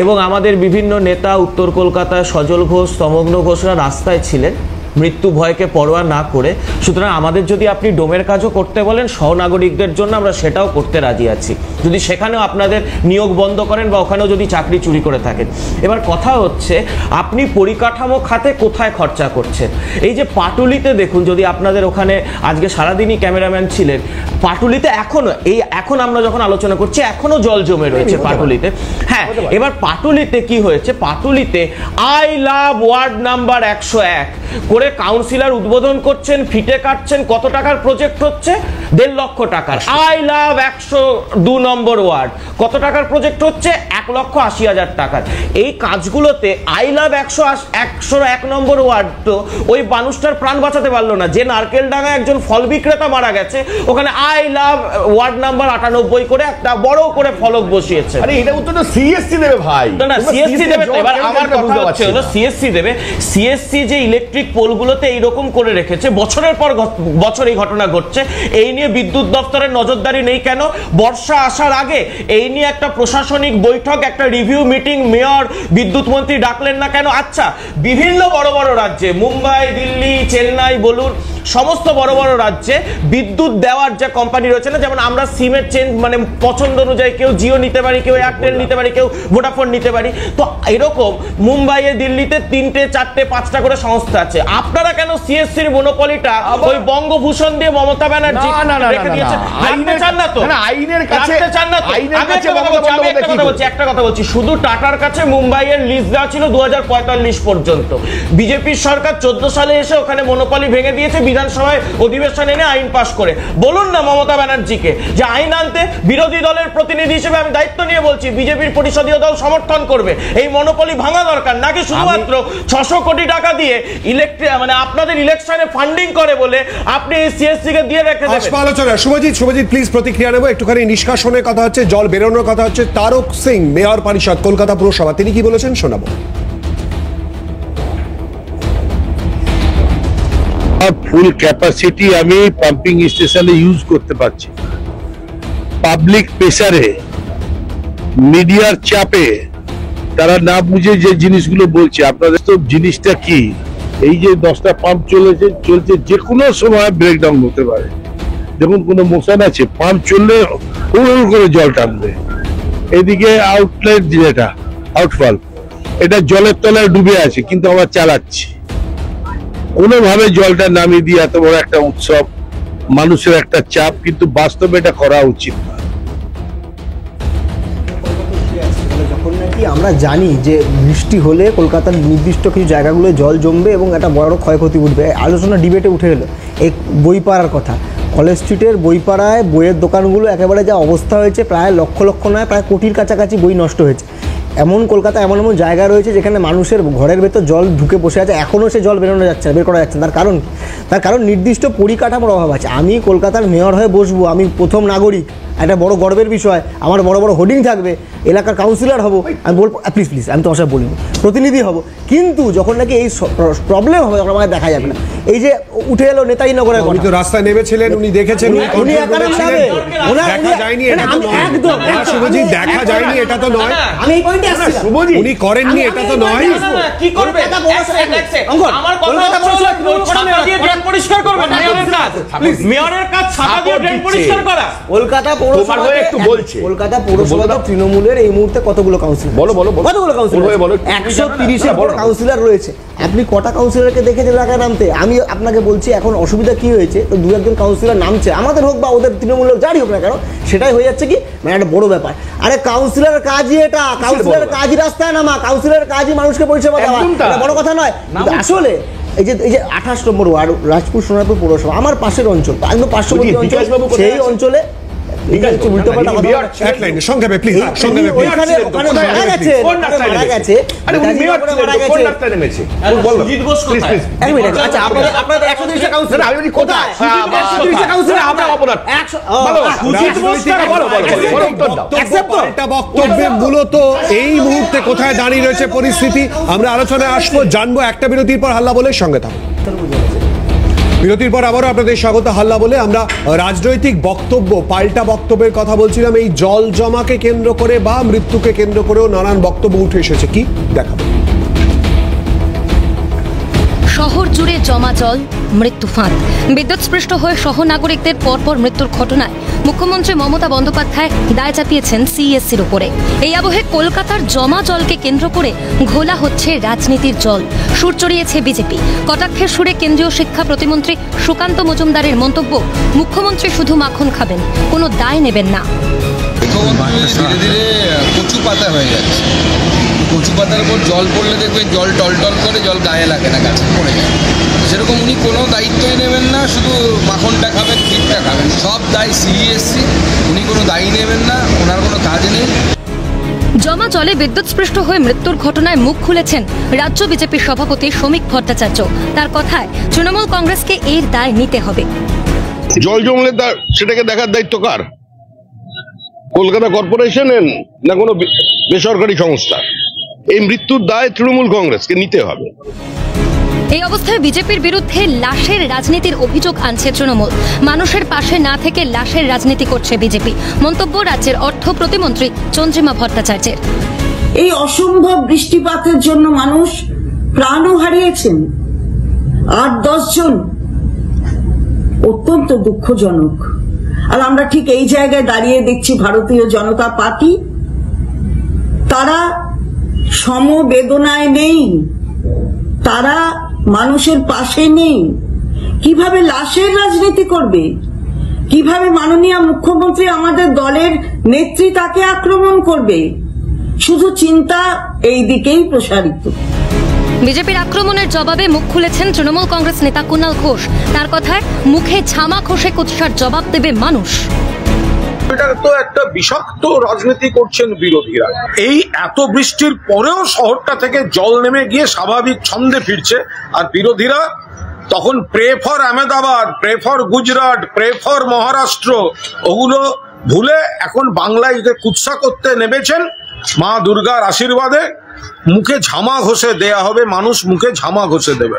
এবং আমাদের বিভিন্ন নেতা উত্তর কলকাতায় সজল ঘোষ, তমগ্ন ঘোষরা রাস্তায় ছিলেন মৃত্যু ভয়কে পরোয়া না করে। সুতরাং আমাদের যদি আপনি ডোমের কাজও করতে বলেন সহনাগরিকদের জন্য, আমরা সেটাও করতে রাজি আছি, যদি সেখানেও আপনাদের নিয়োগ বন্ধ করেন বা ওখানেও যদি চাকরি চুরি করে থাকেন। এবার কথা হচ্ছে আপনি পরিকাঠামো খাতে কোথায় খরচা করছেন? এই যে পাটুলিতে দেখুন, যদি আপনাদের ওখানে আজকে সারাদিনই ক্যামেরাম্যান ছিলেন, পাটুলিতে এখন আমরা যখন আলোচনা করছি এখনো জল জমে রয়েছে পাটুলিতে। হ্যাঁ, এবার পাটুলিতে কি হয়েছে? পাটুলিতে আই লাভ ওয়ার্ড নাম্বার 101 করে কাউন্সিলর উদ্বোধন করছেন, ফিটে কাটছেন। কত টাকার প্রজেক্ট হচ্ছে? 1.5 লক্ষ টাকার। আই লাভ 102 নম্বর ওয়ার্ড, কত টাকার প্রজেক্ট হচ্ছে? 1,80,000 টাকার। এই কাজগুলোতে আই লাভ 101 নম্বর ওয়ার্ড তো ওই মানুষটার প্রাণ বাঁচাতে পারলো না। যে নারকেলডাঙ্গায় একজন ফল বিক্রেতা মারা গেছে, ওখানে আই লাভ ওয়ার্ড নাম্বার 98 করে একটা বড় করে ফলক বসিয়েছে। আরে এটা উত্তর তো সিএসসি দেবে ভাই। না, সিএসসি দেবে। এবার আমার কথা হচ্ছে হলো সিএসসি দেবে। সিএসসি যে ইলেকট্রিক পোলগুলোতে এইরকম করে রেখেছে, বছরের পর বছর এই ঘটনা ঘটছে, এই নিয়ে বিদ্যুৎ দপ্তরের নজরদারি নেই কেন? বর্ষা আসার আগে এই নিয়ে একটা প্রশাসনিক বৈঠক, একটা রিভিউ মিটিং মেয়র, বিদ্যুৎ মন্ত্রী ডাকলেন না কেন? আচ্ছা, বিভিন্ন বড় বড় রাজ্যে, মুম্বাই, দিল্লি, চেন্নাই বলুন, সমস্ত বড় বড় রাজ্যে বিদ্যুৎ দেওয়ার যে কোম্পানি রয়েছে না, যেমন আমরা সিমের চেঞ্জ মানে পছন্দ অনুযায়ী কেউ জিও নিতে পারি, কেউ এয়ারটেল নিতে পারি, কেউ ভোডাফোন নিতে পারি, তো এরকম মুম্বাইয়ে দিল্লিতে 3টে 4টে 5টা করে সংস্থা আছে। আপনারা কেন সিএসসির মনোপলিটা ওই বঙ্গভূষণ দিয়ে মমতা ব্যানার্জি রেখে দিয়েছেন? আইনের চান না তো, আইনের কাছে চান না তো। আমি একটা কথা বলছি, শুধু টাটার কাছে মুম্বাইয়ের লিজ দেওয়া ছিল 2045 পর্যন্ত। বিজেপির সরকার 14 সালে এসে ওখানে মনোপলি ভেঙে দিয়েছে, বিধানসভায় অধিবেশন এনে আইন পাশ করে। বলুন না মমতা ব্যানার্জিকে যে আইন আনতে। বিরোধী দলের প্রতিনিধি হিসেবে আমি দায়িত্ব নিয়ে বলছি, বিজেপির পরিষদীয় দল সমর্থন করবে। এই মনোপলি ভাঙা দরকার, নাকি শুধুমাত্র 600 কোটি টাকা দিয়ে মানে আপনাদের ইলেকশনে ফান্ডিং করে বলে আপনি এই সিএসসি কে দিয়ে রেখে দেবেন। আলোচনা শুভজিৎ প্লিজ প্রতিক্রিয়া নেব। একটুখানি নিষ্কাশনের কথা হচ্ছে, জল বেরোনোর কথা হচ্ছে। তারক সিং, মেয়র পরিষদ কলকাতা পুরসভা, তিনি কি বলেছেন শোনাবো। ফুল ক্যাপাসিটি আমি পাম্পিং স্টেশনে ইউজ করতে পারছি। পাবলিক প্রেসারে, মিডিয়ার চাপে তারা না বুঝে যে জিনিসগুলো বলছে। আপনাদের তো জিনিসটা কি, এই যে 10টা পাম্প চলছে, যে কোনো সময় ব্রেকডাউন হতে পারে। দেখুন কোনো মোশন আছে, পাম্প চললে হুড় করে জল টানবে। এদিকে আউটলেট যেটা আউটফল, এটা জলের তলায় ডুবে আছে, কিন্তু আমরা চালাচ্ছি। কোনোভাবে জলটা নামিয়ে দিয়ে এত বড় একটা উৎসব, মানুষের একটা চাপ, কিন্তু বাস্তবে এটা করা উচিত না। যখন নাকি আমরা জানি যে বৃষ্টি হলে কলকাতার নির্দিষ্ট কিছু জায়গাগুলো জল জমবে এবং একটা বড় ক্ষয়ক্ষতি উঠবে, আলোচনা ডিবেটে উঠে এলো এই বইপাড়ার কথা। কলেজ স্ট্রিটের বইপাড়ায় বইয়ের দোকানগুলো একেবারে যা অবস্থা হয়েছে, প্রায় লক্ষ নয়, প্রায় কোটির কাছাকাছি বই নষ্ট হয়েছে। এমন কলকাতা এমন জায়গা রয়েছে যেখানে মানুষের ঘরের ভেতর জল ঢুকে বসে আছে, এখনও সে জল বের করা যাচ্ছে না। তার কারণ নির্দিষ্ট পরিকাঠামোর অভাব আছে। আমি কলকাতার মেয়র হয়ে বসবো, আমি প্রথম নাগরিক, একটা বড় গর্বের বিষয়, আমার বড় বড় হোর্ডিং থাকবে, এলাকার কাউন্সিলর হব, আমি বলবো প্লিজ আমি তো অসব বলিনি, প্রতিনিধি হব। কিন্তু যখন নাকি এই প্রবলেম হবে তখন আমাকে দেখা যাবে না। এই যে উঠে এলো নেতাজি নগরের কথা, তো রাস্তায় নেমেছিলেন, উনি দেখেছেন, উনি দেখা যায়নি এটা তো নয়। শুভজিৎ দেখা যায়নি এটা তো নয়, আমি এই পয়েন্টে আসছি। উনি করেননি এটা তো নয়। কি করবে? আমার কথা হচ্ছে ছাতা দিয়ে ড্রেন পরিষ্কার করবে মেয়রের কাজ। মেয়রের কাজ ছাতা দিয়ে ড্রেন পরিষ্কার করা। কলকাতা পৌরসভা একটু বলছে, কলকাতা পৌরসভা তৃণমূলের এই মুহূর্তে কতগুলো কাউন্সিলর, কতগুলো কাউন্সিলর, 130-এর বড় কাউন্সিলর রয়েছে। আপনি কটা কাউন্সিলরকে দেখেছেন এলাকায় নামতে? আমি আপনাকে বলছি এখন অসুবিধা কি হয়েছে, তো 2-1 কাউন্সিলর নামছে, আমাদের হোক বা ওদের তৃণমূলের যারই হোক না কেন, সেটাই হয়ে যাচ্ছে কি মানে একটা বড় ব্যাপার। আরে কাউন্সিলরের কাজই এটা, কাউন্সিলরের কাজই রাস্তায় নামা, কাউন্সিলরের কাজই মানুষকে পরিষেবা দেওয়া, এটা বড় কথা নয়। আসলে এই যে 28 নম্বর ওয়ার্ড রাজপুর সোনারপুর পৌরসভা, আমার পাশের অঞ্চল, একদম পার্শ্ববর্তী অঞ্চল, সেই অঞ্চলে বক্তব্যে মূলত এই মুহূর্তে কোথায় দাঁড়িয়ে রয়েছে পরিস্থিতি আমরা আলোচনায় আসবো, জানবো। একটা বিরতির পর হাল্লা বলে সঙ্গে থাকবো। বিরতির পর আবারও আপনাদের স্বাগত। হাল্লা বলে আমরা রাজনৈতিক বক্তব্য, পাল্টা বক্তব্যের কথা বলছিলাম। এই জল জমাকে কেন্দ্র করে বা মৃত্যুকে কেন্দ্র করেও নানান বক্তব্য উঠে এসেছে, কি দেখাবো। শহর জুড়ে জমা জল, মৃত্যু ফাঁদ। বিদ্যুৎস্পৃষ্ট হয়ে সহনাগরিকদের পরপর মৃত্যুর ঘটনায় মুখ্যমন্ত্রী মমতা বন্দ্যোপাধ্যায় দায় চাপিয়েছেন সিএসসির উপরে। এই আবহে কলকাতার জমা জলকে কেন্দ্র করে ঘোলা হচ্ছে রাজনীতির জল। সুর চড়িয়েছে বিজেপি। কটাক্ষের সুরে কেন্দ্রীয় শিক্ষা প্রতিমন্ত্রী সুকান্ত মজুমদারের মন্তব্য, মুখ্যমন্ত্রী শুধু মাখন খাবেন, কোনো দায় নেবেন না। মুখ্যমন্ত্রী ধীরে ধীরে কচু পাতা হয়ে যাচ্ছে। কচু পাতার উপর জল পড়লে দেখবেন জল টলটল করে, জল গায়ে লাগে না, গাছে পড়ে যায়। সেরকম উনি কোনো দায়িত্বই নেবেন না, শুধু মাখনটা খাবেন, ক্ষীরটা খাবেন, সব দায় সিএসসি। উনি কোনো দায়ী নেবেন না, ওনার কোনো কাজ নেই। জমা জলে বিদ্যুৎস্পৃষ্ট হয়ে মৃত্যুর ঘটনায় মুখ খুলেছেন রাজ্য বিজেপির সভাপতি শ্রমিক ভট্টাচার্য। তার কথায় তৃণমূল কংগ্রেসকে এর দায় নিতে হবে। জল জমলে সেটাকে দেখার দায়িত্ব কার? কলকাতা কর্পোরেশনের না কোনো বেসরকারি সংস্থা? এই মৃত্যুর দায় তৃণমূল কংগ্রেসকে নিতে হবে। এই অবস্থায় বিজেপির বিরুদ্ধে লাশের রাজনীতির অভিযোগ আনছে তৃণমূল। মানুষের পাশে না থেকে লাশের রাজনীতি করছে বিজেপি, মন্তব্য রাজ্যের অর্থ প্রতিমন্ত্রী চন্দ্রিমা ভট্টাচার্যের। এই অসম্ভব বৃষ্টিপাতের জন্য মানুষ প্রাণও হারিয়েছেন, 8-10 জন, অত্যন্ত দুঃখজনক। আর আমরা ঠিক এই জায়গায় দাঁড়িয়ে দেখছি ভারতীয় জনতা পার্টি, তারা সমবেদনায় নেই, তারা মানুষের পাশে নেই। কিভাবে লাশের রাজনীতি করবে? কিভাবে মাননীয় মুখ্যমন্ত্রী আমাদের দলের নেত্রী তাকে আক্রমণ করবে? শুধু চিন্তা এই দিকেই প্রসারিত। বিজেপির আক্রমণের জবাবে মুখ খুলেছেন তৃণমূল কংগ্রেস নেতা কুণাল ঘোষ। তার কথায় মুখে ঝামা ঘষে কুৎসার জবাব দেবে মানুষ। এটা তো একটা বিষাক্ত রাজনীতি করছেন বিরোধীরা। এই এত বৃষ্টির পরেও শহরটা থেকে জল নেমে গিয়ে স্বাভাবিক ছন্দে ফিরছে, আর বিরোধীরা তখন pray for Ahmedabad, pray for Gujarat, pray for Maharashtra ওগুলো ভুলে এখন বাংলায় কুৎসা করতে নেমেছেন। মা দুর্গার আশীর্বাদে মুখে ঝামা ঘষে দেয়া হবে, মানুষ মুখে ঝামা ঘষে দেবে।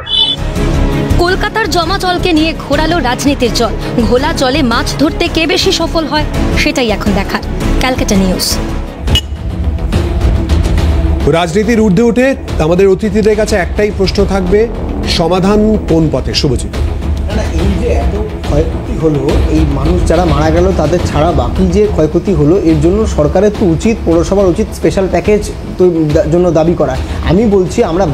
কলকাতার জমা জলকে নিয়ে ঘোরালো রাজনীতির জল। ঘোলা জলে মাছ ধরতে কে বেশি সফল হয় সেটাই এখন দেখার। ক্যালকাটা নিউজ। রাজনীতির ঊর্ধ্বে উঠে আমাদের অতিথিদের কাছে একটাই প্রশ্ন থাকবে, সমাধান কোন পথে? শুভজিৎ, এই যে এত ক্ষয়ক্ষতি হলো, এই মানুষ যারা মারা গেল তাদের ছাড়া বাকি যে ক্ষয়ক্ষতি হলো, এর জন্য সরকারের তো উচিত, পৌরসভার উচিত স্পেশাল প্যাকেজ জন্য দাবি করা। আমি বলছি আমরা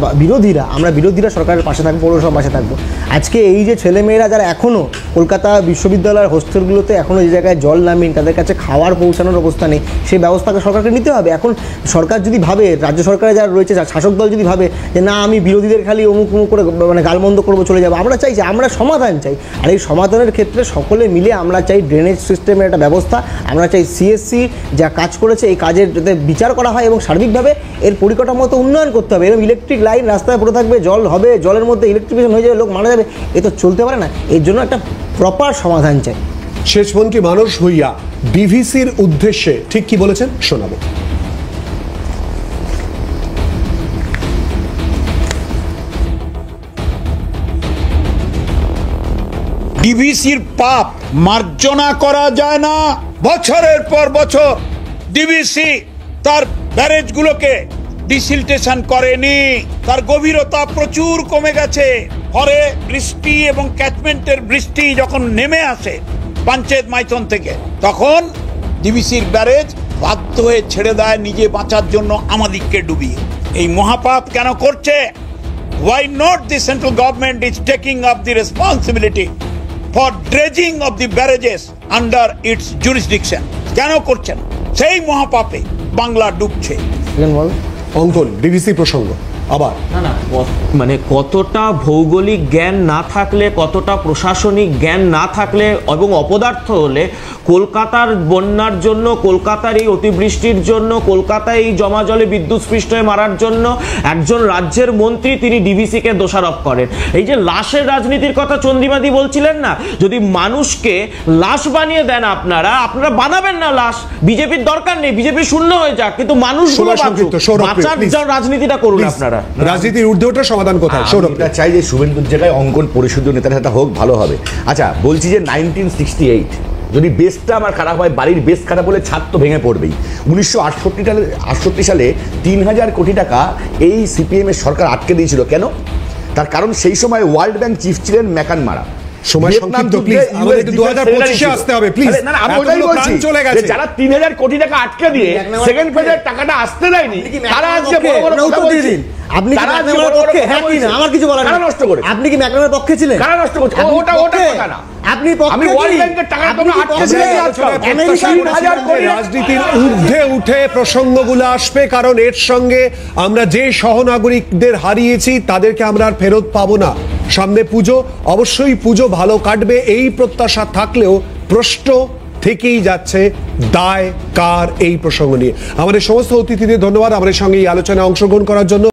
বিরোধীরা সরকারের পাশে থাকবো, পৌরসভার পাশে থাকবো। আজকে এই যে ছেলেমেয়েরা যারা এখনও কলকাতা বিশ্ববিদ্যালয়ের হোস্টেলগুলোতে এখনও যে জায়গায় জল নামেন, তাদের কাছে খাওয়ার পৌঁছানোর অবস্থা নেই, সেই ব্যবস্থাকে সরকারকে নিতে হবে। এখন সরকার যদি ভাবে, রাজ্য সরকারে যারা রয়েছে, শাসক দল যদি ভাবে যে না আমি বিরোধীদের খালি অমুক করে মানে গালমন্দ করবো, চলে যাবো, আমরা চাই যে আমরা সমাধান চাই। আর এই সমাধানের ক্ষেত্রে সকলে মিলে আমরা চাই ড্রেনেজ সিস্টেমের একটা ব্যবস্থা, আমরা চাই সিএসসি যা কাজ করেছে এই কাজের যাতে বিচার করা হয় এবং সার্বিকভাবে এর পরিকাঠামোগত উন্নয়ন করতে হবে। এরকম ইলেকট্রিক লাইন রাস্তায় পড়ে থাকবে, জল হবে, জলের মধ্যে ইলেকট্রিফিকেশন হয়ে যাবে, লোক মারা যাবে, এ তো চলতে পারে না। এর জন্য একটা প্রপার সমাধান চাই। সেচমন্ত্রী মানস ভুঁইয়া ডিভিসির উদ্দেশ্যে ঠিক কি বলেছেন শোনাবো। ডিভিসির পাপ মার্জনা করা যায় না। বছরের পর বছর ডিভিসি তার ব্যারেজগুলোকে ডিসিলটেশন করেনি, তার গভীরতা প্রচুর কমে গেছে। ফলে বৃষ্টি এবং ক্যাচমেন্টের বৃষ্টি যখন নেমে আসে পঞ্চায়েত মাইথন থেকে, তখন ডিভিসির ব্যারেজ বাধ্য হয়ে ছেড়ে দেয় নিজে বাঁচার জন্য আমাদিগকে ডুবিয়ে। এই মহাপাপ কেন করছে? Why not the central government is taking up the responsibility for dredging of the barrages under its jurisdiction? কেন করছে না? সেই মহাপাপে বাংলা ডুবছে। অঙ্কন ডিভিসি প্রসঙ্গ আবার না মানে কতটা ভৌগোলিক জ্ঞান না থাকলে, কতটা প্রশাসনিক জ্ঞান না থাকলে এবং অপদার্থ হলে কলকাতার বন্যার জন্য, কলকাতার এই অতিবৃষ্টির জন্য, কলকাতায় এই জমা জলে বিদ্যুৎস্পৃষ্ট হয়ে মারার জন্য একজন রাজ্যের মন্ত্রী তিনি ডিভিসিকে দোষারোপ করেন। এই যে লাশের রাজনীতির কথা চন্দ্রিমাদি বলছিলেন না, যদি মানুষকে লাশ বানিয়ে দেন আপনারা বানাবেন না লাশ, বিজেপির দরকার নেই, বিজেপি শূন্য হয়ে যাক, কিন্তু মানুষগুলো বাঁচার রাজনীতিটা করুন আপনারা। রাজনীতির ঊর্ধ্বে ওঠা সমাধান কোথায়? আমরা চাই যে শুভেন্দুর জায়গায় অঙ্কন পরিষদীয় নেতার সাথে হোক, ভালো হবে। আচ্ছা বলছি যে 1968 যদি বেসটা আমার খারাপ হয়, বাড়ির বেস খারাপ হলে ছাদ তো ভেঙে পড়বেই। 1968 সালে 3000 কোটি টাকা এই সিপিএম এর সরকার আটকে দিয়েছিল। কেন? তার কারণ সেই সময় ওয়ার্ল্ড ব্যাংক চিফ ছিলেন ম্যাকানমারা। সময় সংক্ষিপ্ত, প্লিজ আমাদের 2025 এ আসতে হবে প্লিজ। না আমি ওটাই বলছি, চলে গেছে যারা 3000 কোটি টাকা আটকে দিয়ে সেকেন্ড ফেজের টাকাটা আসতে দেয়নি, তারা আজকে বড় বড় কথা বলছে। আপনি কি ম্যাকনামের পক্ষে? হ্যাঁ কি না, আমার কিছু বলার নেই। নষ্ট করে আপনি কি ম্যাকনামের পক্ষে ছিলেন? কারা নষ্ট করছে? ওটা কথা না। আপনি পক্ষে? আমি ওয়ার্ল্ড ব্যাংকের টাকা তোমরা আটকে দিয়েছি। রাজনীতির ঊর্ধ্বে উঠে প্রসঙ্গগুলো আসবে, কারণ এর সঙ্গে আমরা যে সহনাগরিকদের হারিয়েছি তাদেরকে আমরা আর ফেরত পাবো না। সামনে পুজো, অবশ্যই পুজো ভালো কাটবে এই প্রত্যাশা থাকলেও প্রশ্ন থেকেই যাচ্ছে দায় কার এই প্রসঙ্গ নিয়ে। আমাদের সমস্ত অতিথিদের ধন্যবাদ আমাদের সঙ্গে এই আলোচনায় অংশগ্রহণ করার জন্য।